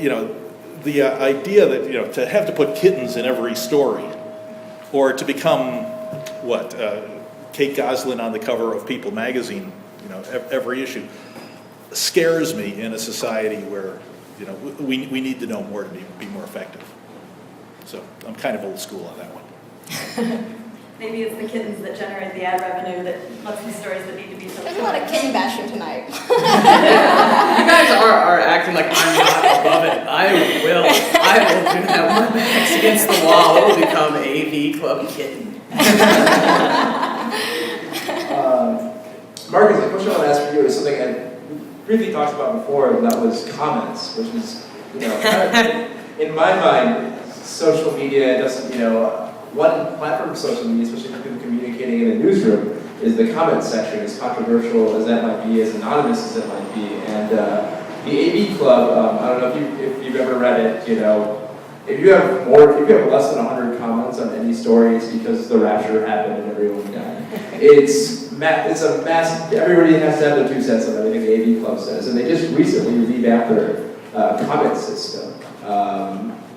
the idea that, to have to put kittens in every story, or to become, Kate Goslin on the cover of People magazine, every issue, scares me in a society where, we need to know more to be more effective. So I'm kind of old school on that one. Maybe it's the kittens that generate the ad revenue that lets these stories that need to be told. There's a lot of kitten bashing tonight. You guys are acting like I'm not above it. I will do that. When my back's against the wall, it will become AV Club Kitten. Marcus, the question I want to ask for you is something I briefly talked about before, and that was comments, which is, in my mind, social media doesn't, one platform of social media, especially for people communicating in a newsroom, is the comment section, as controversial as that might be, as anonymous as it might be. And the AV Club, I don't know if you've ever read it, if you have less than 100 comments on any stories because the rapture happened and everyone died, it's a massive, everybody has to have their 2 cents on everything the AV Club says. And they just recently revamped their comment system.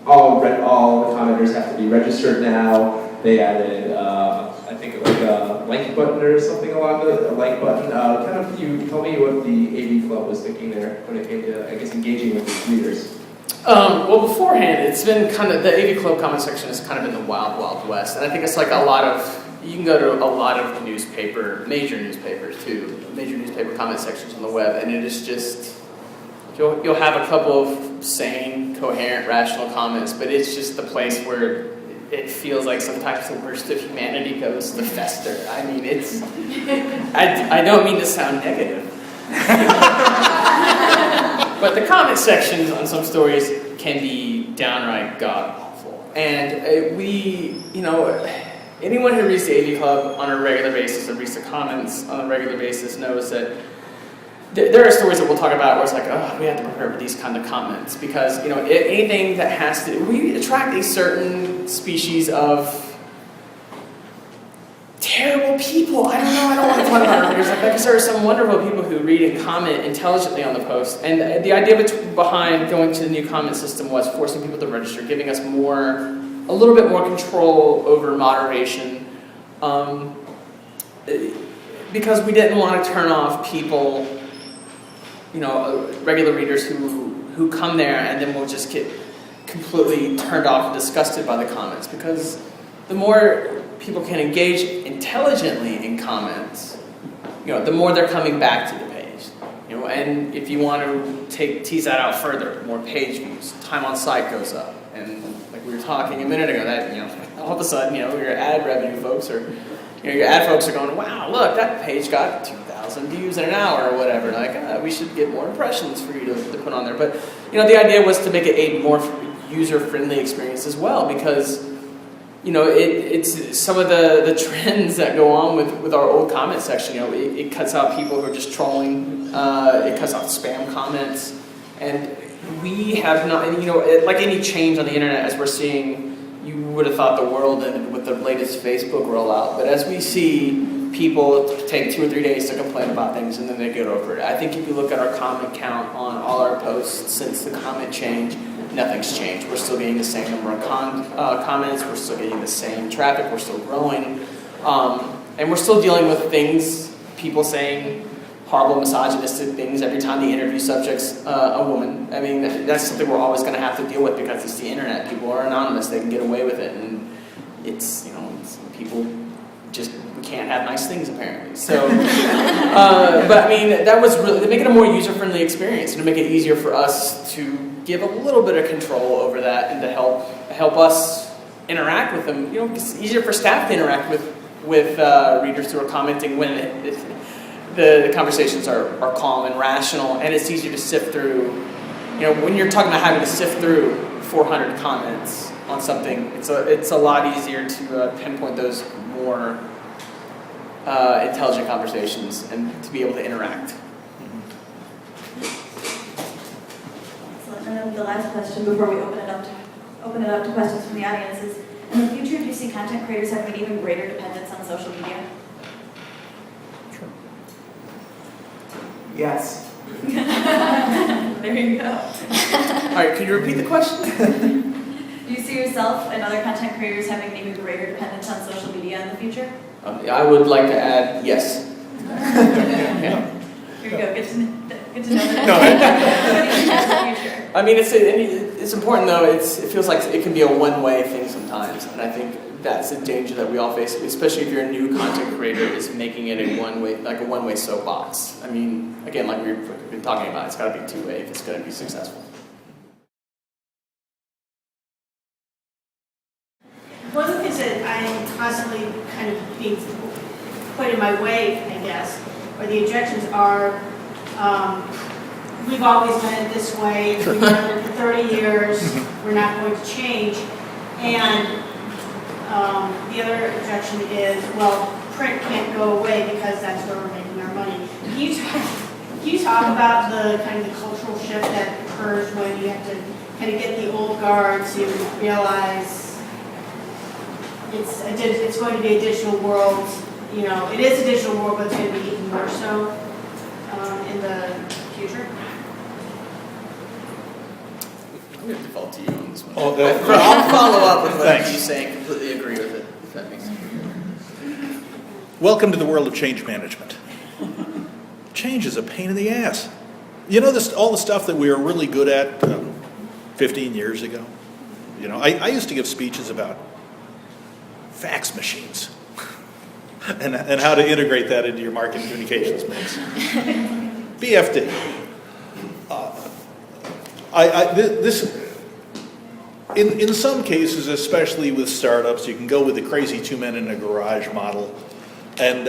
All the commenters have to be registered now. they added, I think like a like button or something along the, a like button. Kind of, you tell me what the AV Club was thinking there when it came to, I guess, engaging with its readers. Well, beforehand, it's been kind of, the AV Club comment section has kind of been the wild, wild west. And I think it's like a lot of, you can go to a lot of major newspapers too, major newspaper comment sections on the web, and it is just, you'll have a couple of sane, coherent, rational comments, but it's just the place where it feels like sometimes the worst of humanity goes to fester. I mean, it's, I don't mean to sound negative. But the comment sections on some stories can be downright god-awful. And anyone who reads the AV Club on a regular basis or reads the comments on a regular basis knows that there are stories that we'll talk about where it's like, oh, we have to prepare for these kind of comments because, anything that has to, we attract a certain species of terrible people. I don't want to talk about readers like that because there are some wonderful people who read and comment intelligently on the post. And the idea behind going to the new comment system was forcing people to register, giving us a little bit more control over moderation. Because we didn't want to turn off people, regular readers who come there and then will just get completely turned off and disgusted by the comments. Because the more people can engage intelligently in comments, the more they're coming back to the page. And if you want to tease that out further, more page views, time on site goes up. And like we were talking a minute ago, that all of a sudden, your ad revenue folks are, your ad folks are going, wow, look, that page got 2,000 views in an hour or whatever. Like, we should get more impressions for you to put on there. But the idea was to make it a more user-friendly experience as well, because it's some of the trends that go on with our old comment section. It cuts out people who are just trolling. It cuts out spam comments, and we have not. And like any change on the internet, as we're seeing, you would have thought the world ended with the latest Facebook rollout. But as we see people take 2 or 3 days to complain about things and then they get over it. I think if you look at our comment count on all our posts since the comment change, nothing's changed. We're still getting the same number of comments. We're still getting the same traffic. We're still growing. And we're still dealing with things, people saying horrible misogynistic things every time the interview subject's a woman. I mean, that's something we're always going to have to deal with because it's the internet. People are anonymous. They can get away with it. And it's people just, we can't have nice things apparently. So, but I mean, that was really, to make it a more user-friendly experience and to make it easier for us to give a little bit of control over that and to help us interact with them. It's easier for staff to interact with readers who are commenting when the conversations are calm and rational, and it's easier to sift through. When you're talking about having to sift through 400 comments on something, it's a lot easier to pinpoint those more intelligent conversations and to be able to interact. Excellent. And then the last question before we open it up to questions from the audience is: in the future, do you see content creators having an even greater dependence on social media? Yes. There you go. All right, can you repeat the question? Do you see yourself and other content creators having an even greater dependence on social media in the future? I would like to add yes. Yeah. Here you go. Get to know the future. I mean, it's important though. It feels like it can be a one-way thing sometimes, and I think that's a danger that we all face, especially if you're a new content creator, is making it a one-way soapbox. I mean, again, like we've been talking about, it's got to be two-way if it's going to be successful. One of the things that I'm constantly kind of being put in my way, I guess, or the objections are, we've always done it this way, we've done it for 30 years, we're not going to change. And the other objection is, well, print can't go away because that's where we're making our money. Can you talk about the kind of the cultural shift that occurs when you have to kind of get the old guard to realize it's going to be a digital world? It is a digital world, but it's going to be even more so in the future. I'm going to default to you on this one. Oh, I'll follow up with what Thanks. you say and completely agree with it. that makes sense. Welcome to the world of change management. Change is a pain in the ass. You know, all the stuff that we were really good at 15 years ago? You know, I used to give speeches about fax machines and how to integrate that into your marketing communications mix. BFD. In some cases, especially with startups, you can go with the crazy two men in a garage model, and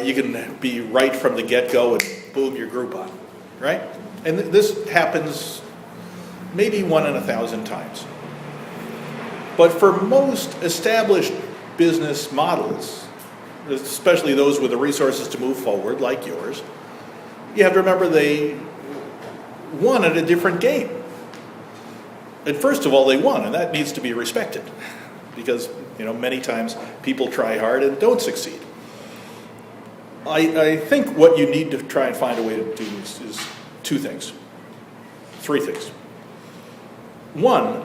you can be right from the get-go and boom, your Groupon, right? And this happens maybe 1 in 1,000 times. But for most established business models, especially those with the resources to move forward, like yours, you have to remember they won at a different game. And first of all, they won, and that needs to be respected, because many times people try hard and don't succeed. I think what you need to try and find a way to do is three things. One,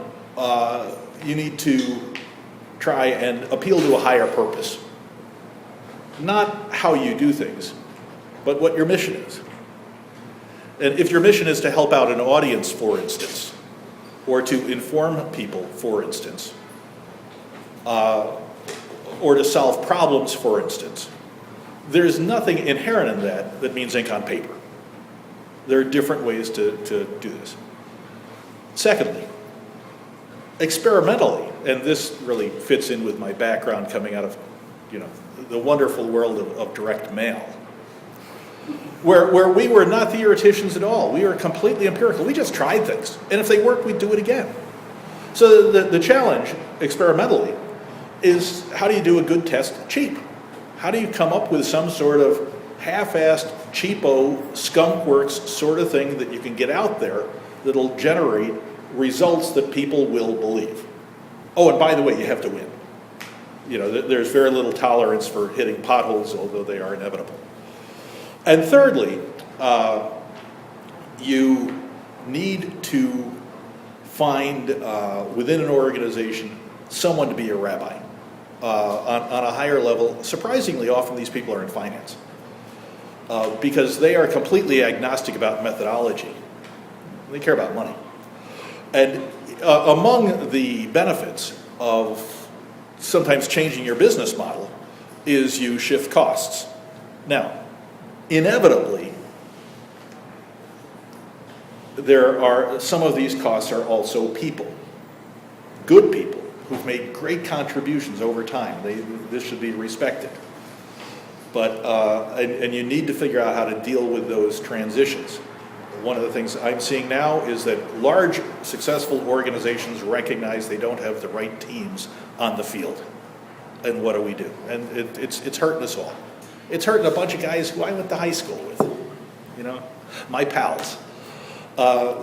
you need to try and appeal to a higher purpose. Not how you do things, but what your mission is. And if your mission is to help out an audience, for instance, or to inform people, for instance, or to solve problems, for instance, there's nothing inherent in that means ink on paper. There are different ways to do this. Secondly, experimentally, and this really fits in with my background coming out of the wonderful world of direct mail, where we were not theoreticians at all. We were completely empirical. We just tried things, and if they worked, we'd do it again. So the challenge, experimentally, is how do you do a good test cheap? How do you come up with some sort of half-assed, cheapo, skunkworks sort of thing that you can get out there that'll generate results that people will believe? Oh, and by the way, you have to win. There's very little tolerance for hitting potholes, although they are inevitable. And thirdly, you need to find within an organization someone to be a rabbi on a higher level. Surprisingly, often these people are in finance because they are completely agnostic about methodology. They care about money. And among the benefits of sometimes changing your business model is you shift costs. Now, inevitably, some of these costs are also people, good people who've made great contributions over time. This should be respected. But and you need to figure out how to deal with those transitions. One of the things I'm seeing now is that large, successful organizations recognize they don't have the right teams on the field. And what do we do? And it's hurting us all. It's hurting a bunch of guys who I went to high school with, my pals.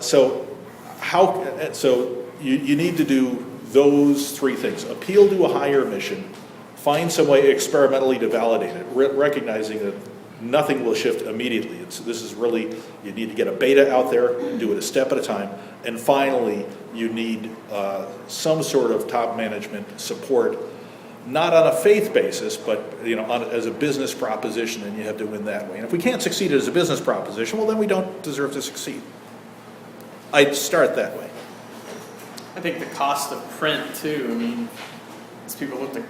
So you need to do those three things. Appeal to a higher mission, find some way experimentally to validate it, recognizing that nothing will shift immediately. This is really, you need to get a beta out there and do it a step at a time. And finally, you need some sort of top management support, not on a faith basis, but as a business proposition, and you have to win that way. And if we can't succeed as a business proposition, well, then we don't deserve to succeed. I'd start that way. I think the cost of print too, as people look at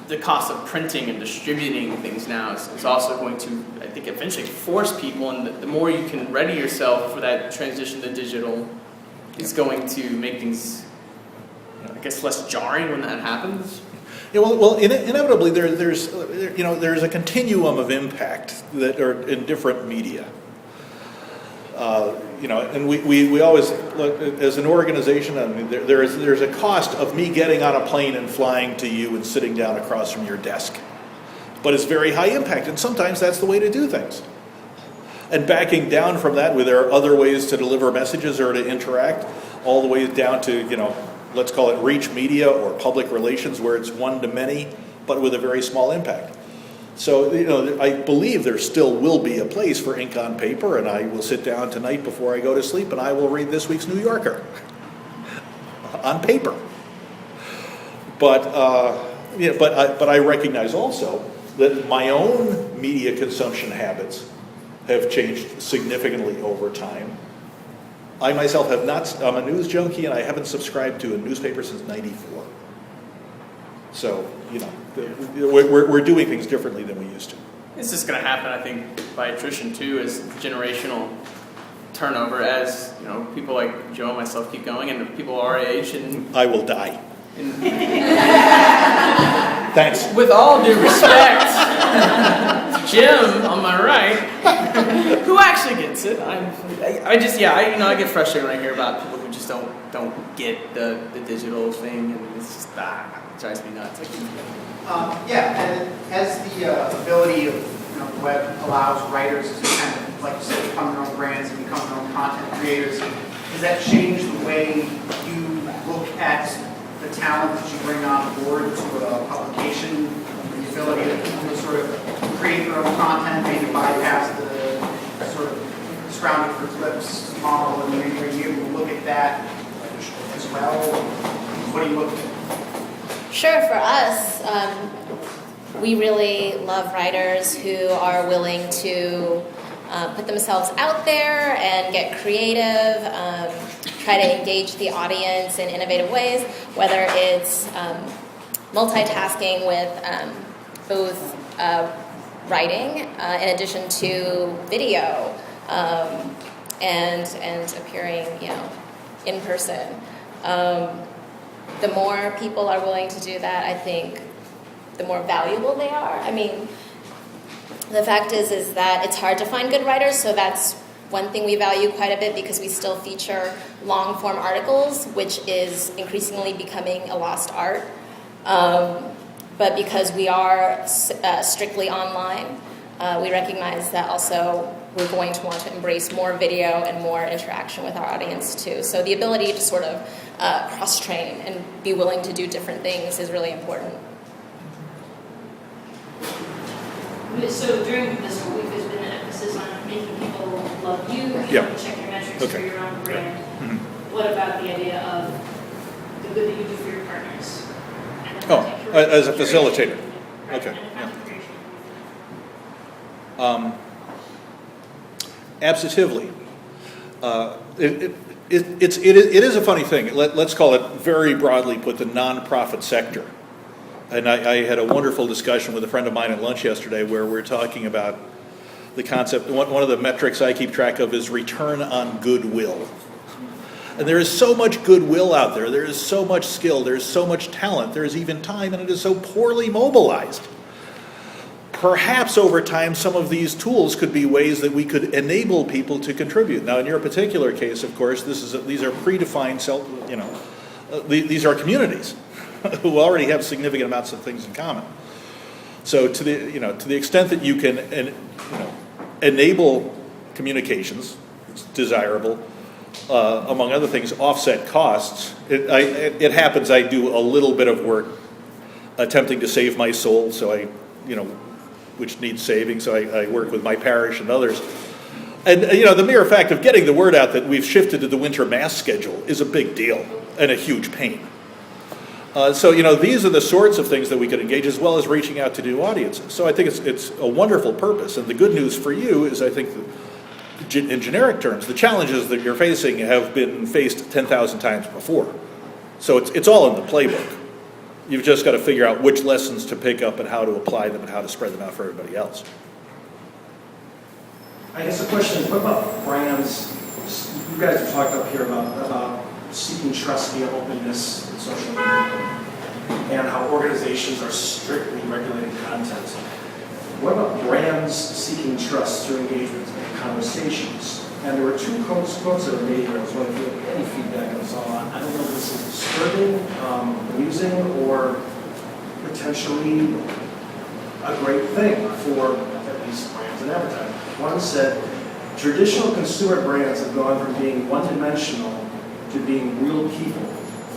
the cost of printing and distributing things now is also going to, I think, eventually force people, and the more you can ready yourself for that transition to digital, is going to make things, I guess, less jarring when that happens. Yeah, well, inevitably there's a continuum of impact that are in different media. And we always look as an organization. There's a cost of me getting on a plane and flying to you and sitting down across from your desk, but it's very high impact, and sometimes that's the way to do things. And backing down from that, where there are other ways to deliver messages or to interact, all the way down to let's call it reach media or public relations, where it's one to many, but with a very small impact. So, I believe there still will be a place for ink on paper, and I will sit down tonight before I go to sleep and I will read this week's New Yorker on paper. But Yeah, but I recognize also that my own media consumption habits have changed significantly over time. I myself have not, I'm a news junkie and I haven't subscribed to a newspaper since '94. So, we're doing things differently than we used to. It's just going to happen, I think, by attrition too, as generational turnover, as people like Joe and myself keep going, and people our age, and I will die. Thanks. With all due respect, Jim on my right, who actually gets it. I get frustrated when I hear about people who just don't get the digital thing, and it's just it drives me nuts. And as the ability of the web allows writers to kind of, like you said, become their own brands and become their own content creators, does that change the way you look at the talent that you bring on board to a publication? The ability to sort of create their own content, maybe bypass the sort of scrounging for clips model, and are you able to look at that as well? What do you look at? Sure, for us, we really love writers who are willing to put themselves out there and get creative, try to engage the audience in innovative ways, whether it's multitasking with both writing in addition to video and appearing, in person. The more people are willing to do that, I think the more valuable they are. I mean, the fact is that it's hard to find good writers, so that's one thing we value quite a bit, because we still feature long-form articles, which is increasingly becoming a lost art. But because we are strictly online, we recognize that also we're going to want to embrace more video and more interaction with our audience too. So the ability to sort of cross-train and be willing to do different things is really important. So during this whole week, there's been an emphasis on making people love you, check your metrics for your own brand. Mm-hmm. What about the idea of the good that you do for your partners? As a facilitator. Okay. Absolutely. It is a funny thing. Let's call it, very broadly put, the nonprofit sector. And I had a wonderful discussion with a friend of mine at lunch yesterday where we're talking about the concept. One of the metrics I keep track of is return on goodwill. And there is so much goodwill out there. There is so much skill. There is so much talent. There is even time, and it is so poorly mobilized. Perhaps over time, some of these tools could be ways that we could enable people to contribute. Now, in your particular case, of course, these are predefined these are communities who already have significant amounts of things in common. So, to the extent that you can, enable communications, it's desirable. Among other things, offset costs. It happens I do a little bit of work attempting to save my soul, so which needs saving, so I work with my parish and others. And, the mere fact of getting the word out that we've shifted to the winter mass schedule is a big deal and a huge pain. So, these are the sorts of things that we could engage, as well as reaching out to new audiences. So I think it's a wonderful purpose. And the good news for you is, I think, in generic terms, the challenges that you're facing have been faced 10,000 times before. So it's all in the playbook. You've just got to figure out which lessons to pick up and how to apply them and how to spread them out for everybody else. I guess the question is, what about brands? You guys have talked up here about seeking trust via openness in social media and how organizations are strictly regulating content. What about brands seeking trust through engagement and conversations? And there were two quotes that were made here. I was wondering if you had any feedback on this. I don't know if this is disturbing, amusing, or potentially a great thing for at least brands and advertising. One said, traditional consumer brands have gone from being one-dimensional to being real people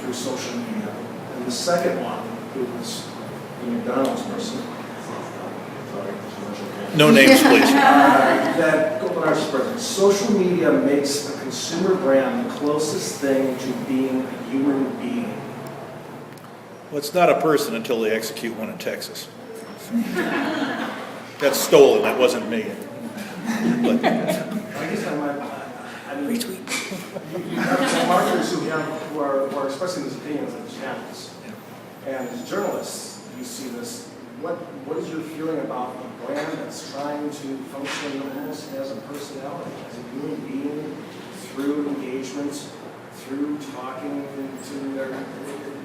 through social media. And the second one, who was the McDonald's person, No names, please. That social media makes a consumer brand the closest thing to being a human being. Well, it's not a person until they execute one in Texas. That's stolen, that wasn't me. But, I guess I mean, retweet. You have some marketers who are expressing these opinions on channels. And as journalists, you see this. What is your feeling about a brand that's trying to function almost as a personality, as a human being, through engagement, through talking to their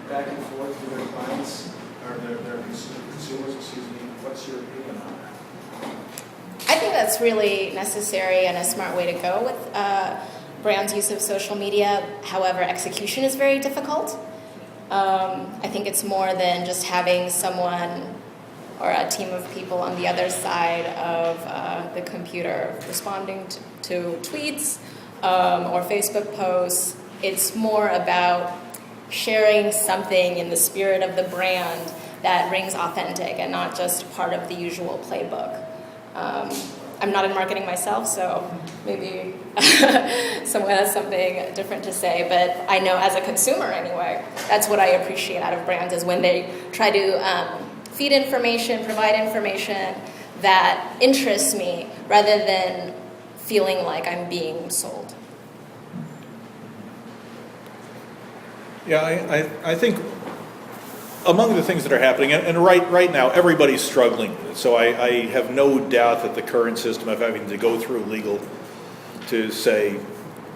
back and forth with their clients, or their consumers, excuse me? What's your opinion on that? I think that's really necessary and a smart way to go with brands' use of social media. However, execution is very difficult. I think it's more than just having someone or a team of people on the other side of the computer responding to tweets or Facebook posts. It's more about sharing something in the spirit of the brand that rings authentic and not just part of the usual playbook. I'm not in marketing myself, so maybe someone has something different to say, but I know as a consumer anyway, that's what I appreciate out of brands is when they try to feed information, provide information that interests me rather than feeling like I'm being sold. yeah, I think among the things that are happening, and right now everybody's struggling with it, so I have no doubt that the current system of having to go through legal to say,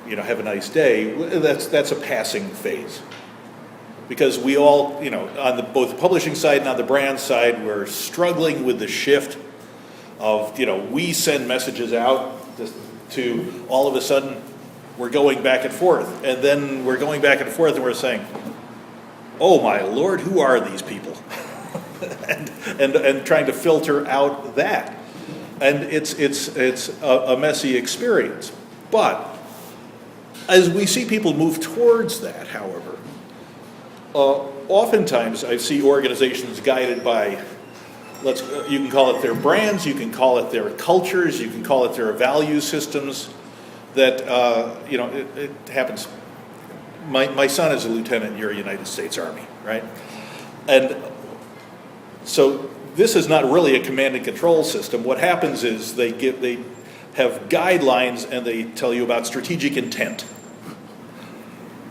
you know, have a nice day, that's a passing phase. Because we all, you know, on both the publishing side and on the brand side, we're struggling with the shift of, you know, we send messages out to all of a sudden we're going back and forth. And then we're going back and forth and we're saying, oh my Lord, who are these people? and trying to filter out that. And it's a messy experience. But as we see people move towards that, however, oftentimes I see organizations guided by, you can call it their brands, you can call it their cultures, you can call it their value systems, that, you know, it happens. My son is a lieutenant in your United States Army, right? And so this is not really a command and control system. What happens is they have guidelines and they tell you about strategic intent.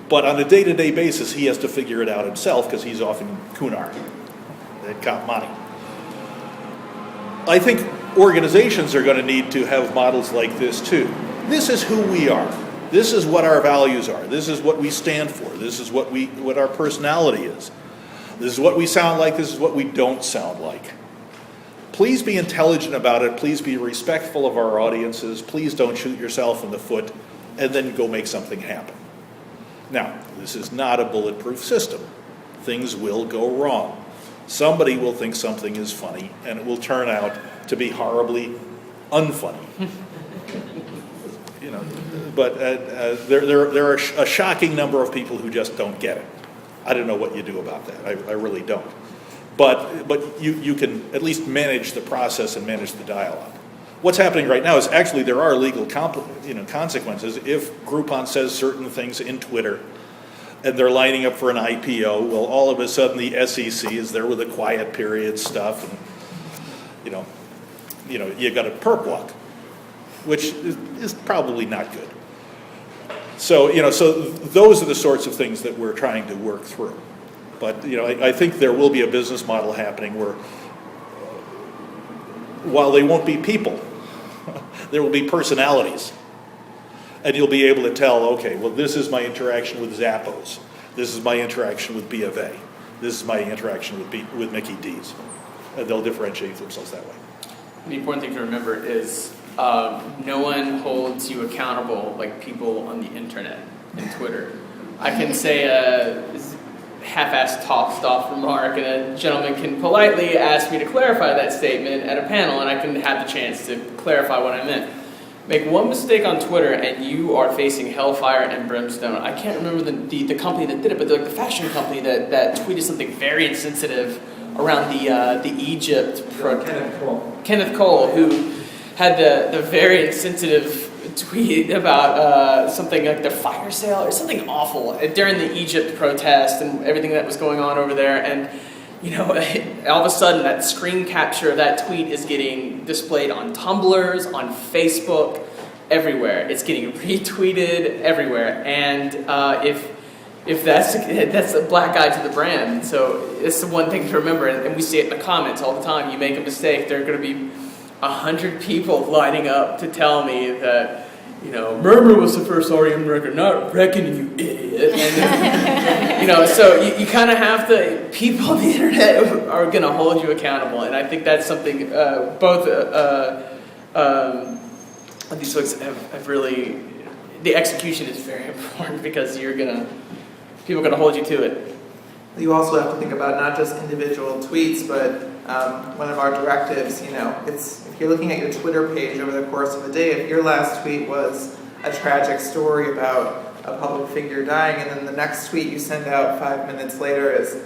But on a day-to-day basis, he has to figure it out himself because he's off in Kunar at Kathmandu. I think organizations are going to need to have models like this too. This is who we are. This is what our values are. This is what we stand for. This is what our personality is. This is what we sound like. This is what we don't sound like. Please be intelligent about it. Please be respectful of our audiences. Please don't shoot yourself in the foot and then go make something happen. Now, this is not a bulletproof system. Things will go wrong. Somebody will think something is funny, and it will turn out to be horribly unfunny. You know, but there are a shocking number of people who just don't get it. I don't know what you do about that. I really don't. But you can at least manage the process and manage the dialogue. What's happening right now is actually there are legal consequences. If Groupon says certain things in Twitter and they're lining up for an IPO, well, all of a sudden the SEC is there with the quiet period stuff, and you got a perp walk, which is probably not good. So those are the sorts of things that we're trying to work through. But I think there will be a business model happening where, while they won't be people, there will be personalities. And you'll be able to tell, okay, well, this is my interaction with Zappos. This is my interaction with B of A. This is my interaction with Mickey D's. And they'll differentiate themselves that way. The important thing to remember is no one holds you accountable like people on the internet and Twitter. I can say a half-assed tossed-off remark, and a gentleman can politely ask me to clarify that statement at a panel, and I can have the chance to clarify what I meant. Make one mistake on Twitter, and you are facing hellfire and brimstone. I can't remember the company that did it, but the fashion company that tweeted something very insensitive around the Egypt. Kenneth Cole. Kenneth Cole, who had the very insensitive tweet about something like the fire sale or something awful during the Egypt protest and everything that was going on over there. And, all of a sudden that screen capture of that tweet is getting displayed on Tumblrs, on Facebook, everywhere. It's getting retweeted everywhere. And if that's a black eye to the brand. So it's the one thing to remember. And we see it in the comments all the time. You make a mistake, there are going to be 100 people lining up to tell me that, Murmur was the first REM record, not Reckoning, you idiot. And, so you kind of have to, people on the internet are going to hold you accountable. And I think that's something both these folks have really, the execution is very important because people are going to hold you to it. You also have to think about not just individual tweets, but one of our directives, it's if you're looking at your Twitter page over the course of a day, if your last tweet was a tragic story about a public figure dying, and then the next tweet you send out 5 minutes later is,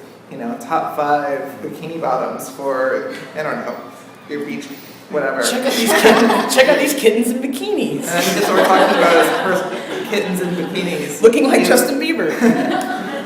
top 5 bikini bottoms for, I don't know, your beach, whatever. Check out these kittens in bikinis. And I think that's what we're talking about is kittens in bikinis. Looking like Justin Bieber.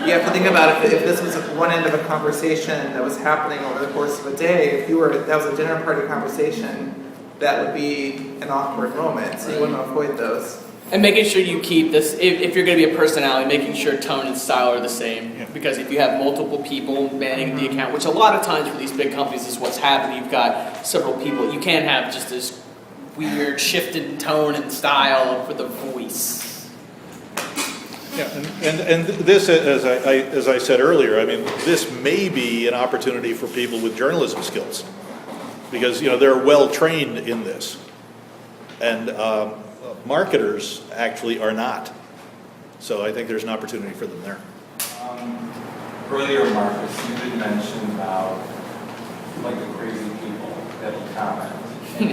You have to think about if this was one end of a conversation that was happening over the course of a day, that was a dinner party conversation, that would be an awkward moment, so you want to avoid those. And making sure you keep this, if you're going to be a personality, making sure tone and style are the same. Yeah. Because if you have multiple people manning the account, which a lot of times for these big companies is what's happening, you've got several people, you can't have just this weird shifted tone and style for the voice. Yeah, and this, as I said earlier, this may be an opportunity for people with journalism skills, because they're well trained in this, and marketers actually are not. So I think there's an opportunity for them there. Earlier, Marcus, you did mention about the crazy people that will comment, and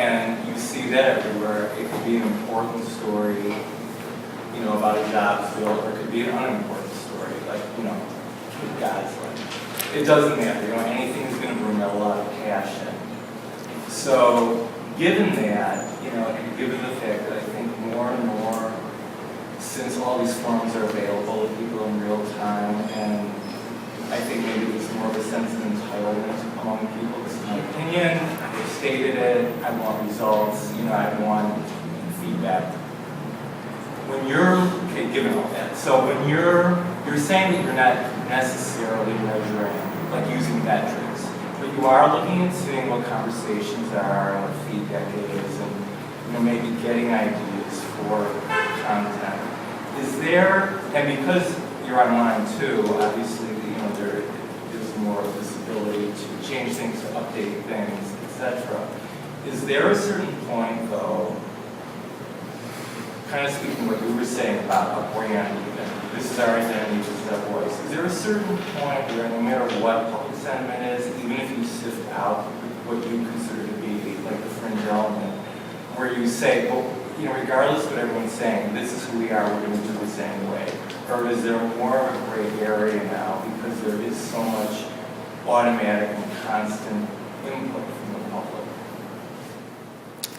and you see that everywhere. It could be an important story, about a job field, or it could be an unimportant story, God's it doesn't matter, anything's going to bring a lot of cash in. So, given that, and given the fact that I think more and more, since all these forms are available to people in real time, and I think maybe there's more of a sense of entitlement among people. This is my opinion, I've stated it, I want results, I want feedback. When you're, given all that, so when you're saying that you're not necessarily measuring, using metrics, but you are looking and seeing what conversations are, what feedback is, and maybe getting ideas for content. Is there, and because you're online too, obviously, there is more visibility to change things, to update things, etc. Is there a certain point, though, kind of speaking what you were saying about a brand, this is our identity, this is our voice. Is there a certain point where no matter what public sentiment is, even if you sift out what you consider to be the fringe element, where you say, well, regardless of what everyone's saying, this is who we are, we're going to do it the same way? Or is there more of a gray area now because there is so much automatic and constant input from the public?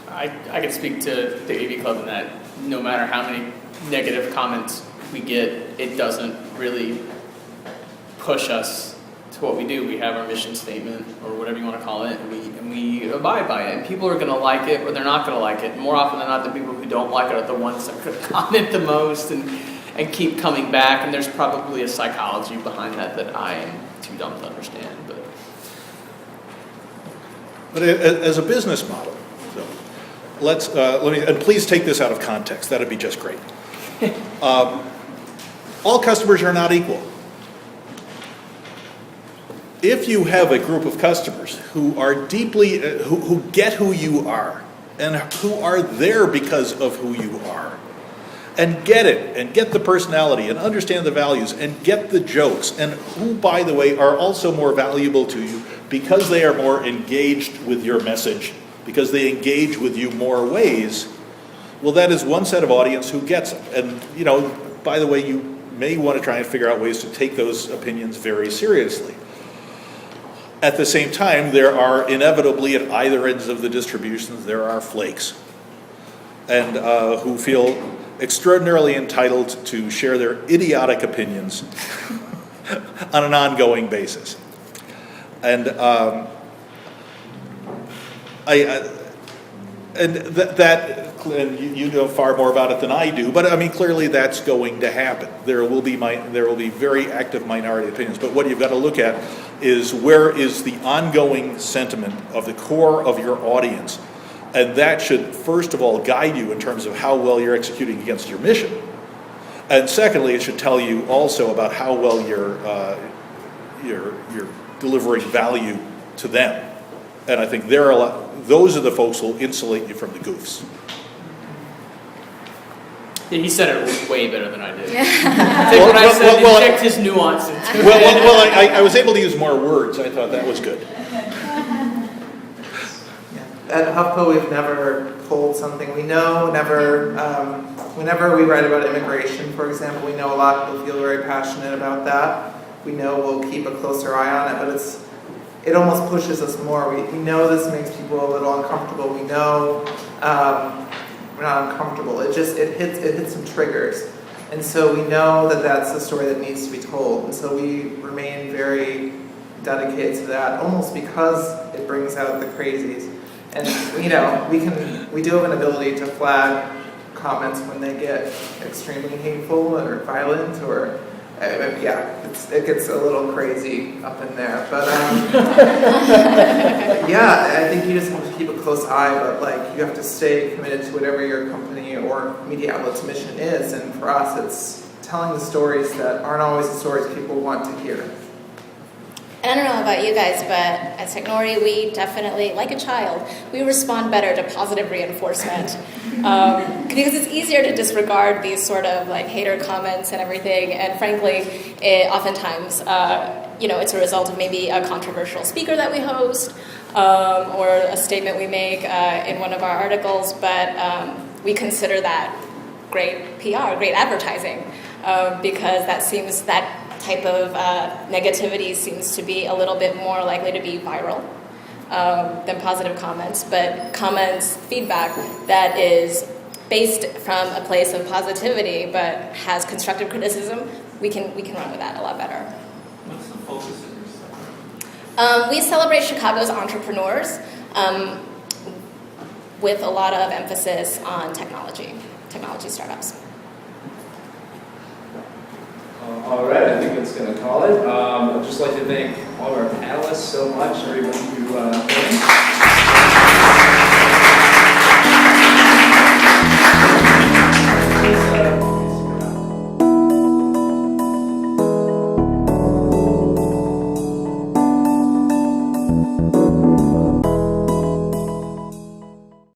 I can speak to the AV Club in that no matter how many negative comments we get, it doesn't really push us to what we do. We have our mission statement, or whatever you want to call it, and we abide by it. And people are going to like it, or they're not going to like it. And more often than not, the people who don't like it are the ones that could comment the most and keep coming back. And there's probably a psychology behind that I am too dumb to understand. But as a business model, let me, and please take this out of context. That'd be just great. All customers are not equal. If you have a group of customers who are deeply, who get who you are, and who are there because of who you are, and get it, and get the personality, and understand the values, and get the jokes, and who, by the way, are also more valuable to you because they are more engaged with your message, because they engage with you more ways, well, that is one set of audience who gets it. And, by the way, you may want to try and figure out ways to take those opinions very seriously. At the same time, there are inevitably, at either ends of the distributions, there are flakes. and who feel extraordinarily entitled to share their idiotic opinions on an ongoing basis. And and you know far more about it than I do, but I mean clearly that's going to happen. There will be very active minority opinions, but what you've got to look at is where is the ongoing sentiment of the core of your audience, and that should first of all guide you in terms of how well you're executing against your mission, and secondly, it should tell you also about how well you're delivering value to them. And I think those are the folks who will insulate you from the goofs. Yeah, he said it way better than I did. I think when I said well, inject his nuance into it. Well, I was able to use more words. I thought that was good. At HuffPo, we've never pulled something. We know whenever we write about immigration, for example, we know a lot of people feel very passionate about that. We know we'll keep a closer eye on it, but it almost pushes us more. We know this makes people a little uncomfortable. We know we're not uncomfortable. It hits some triggers. And so we know that that's the story that needs to be told. And so we remain very dedicated to that, almost because it brings out the crazies. And we do have an ability to flag comments when they get extremely hateful or violent or it gets a little crazy up in there, but I think you just have to keep a close eye, but you have to stay committed to whatever your company or media outlet's mission is, and for us it's telling the stories that aren't always the stories people want to hear. And I don't know about you guys, but at Technori, we definitely, like a child, we respond better to positive reinforcement. Because it's easier to disregard these sort of hater comments and everything. And frankly, oftentimes, it's a result of maybe a controversial speaker that we host or a statement we make in one of our articles. But we consider that great PR, great advertising, because that type of negativity seems to be a little bit more likely to be viral than positive comments, but feedback that is based from a place of positivity but has constructive criticism, we can run with that a lot better. What's the focus of your stuff? We celebrate Chicago's entrepreneurs with a lot of emphasis on technology startups. All right, I think that's going to call it. I'd just like to thank all of our panelists so much, everyone who came.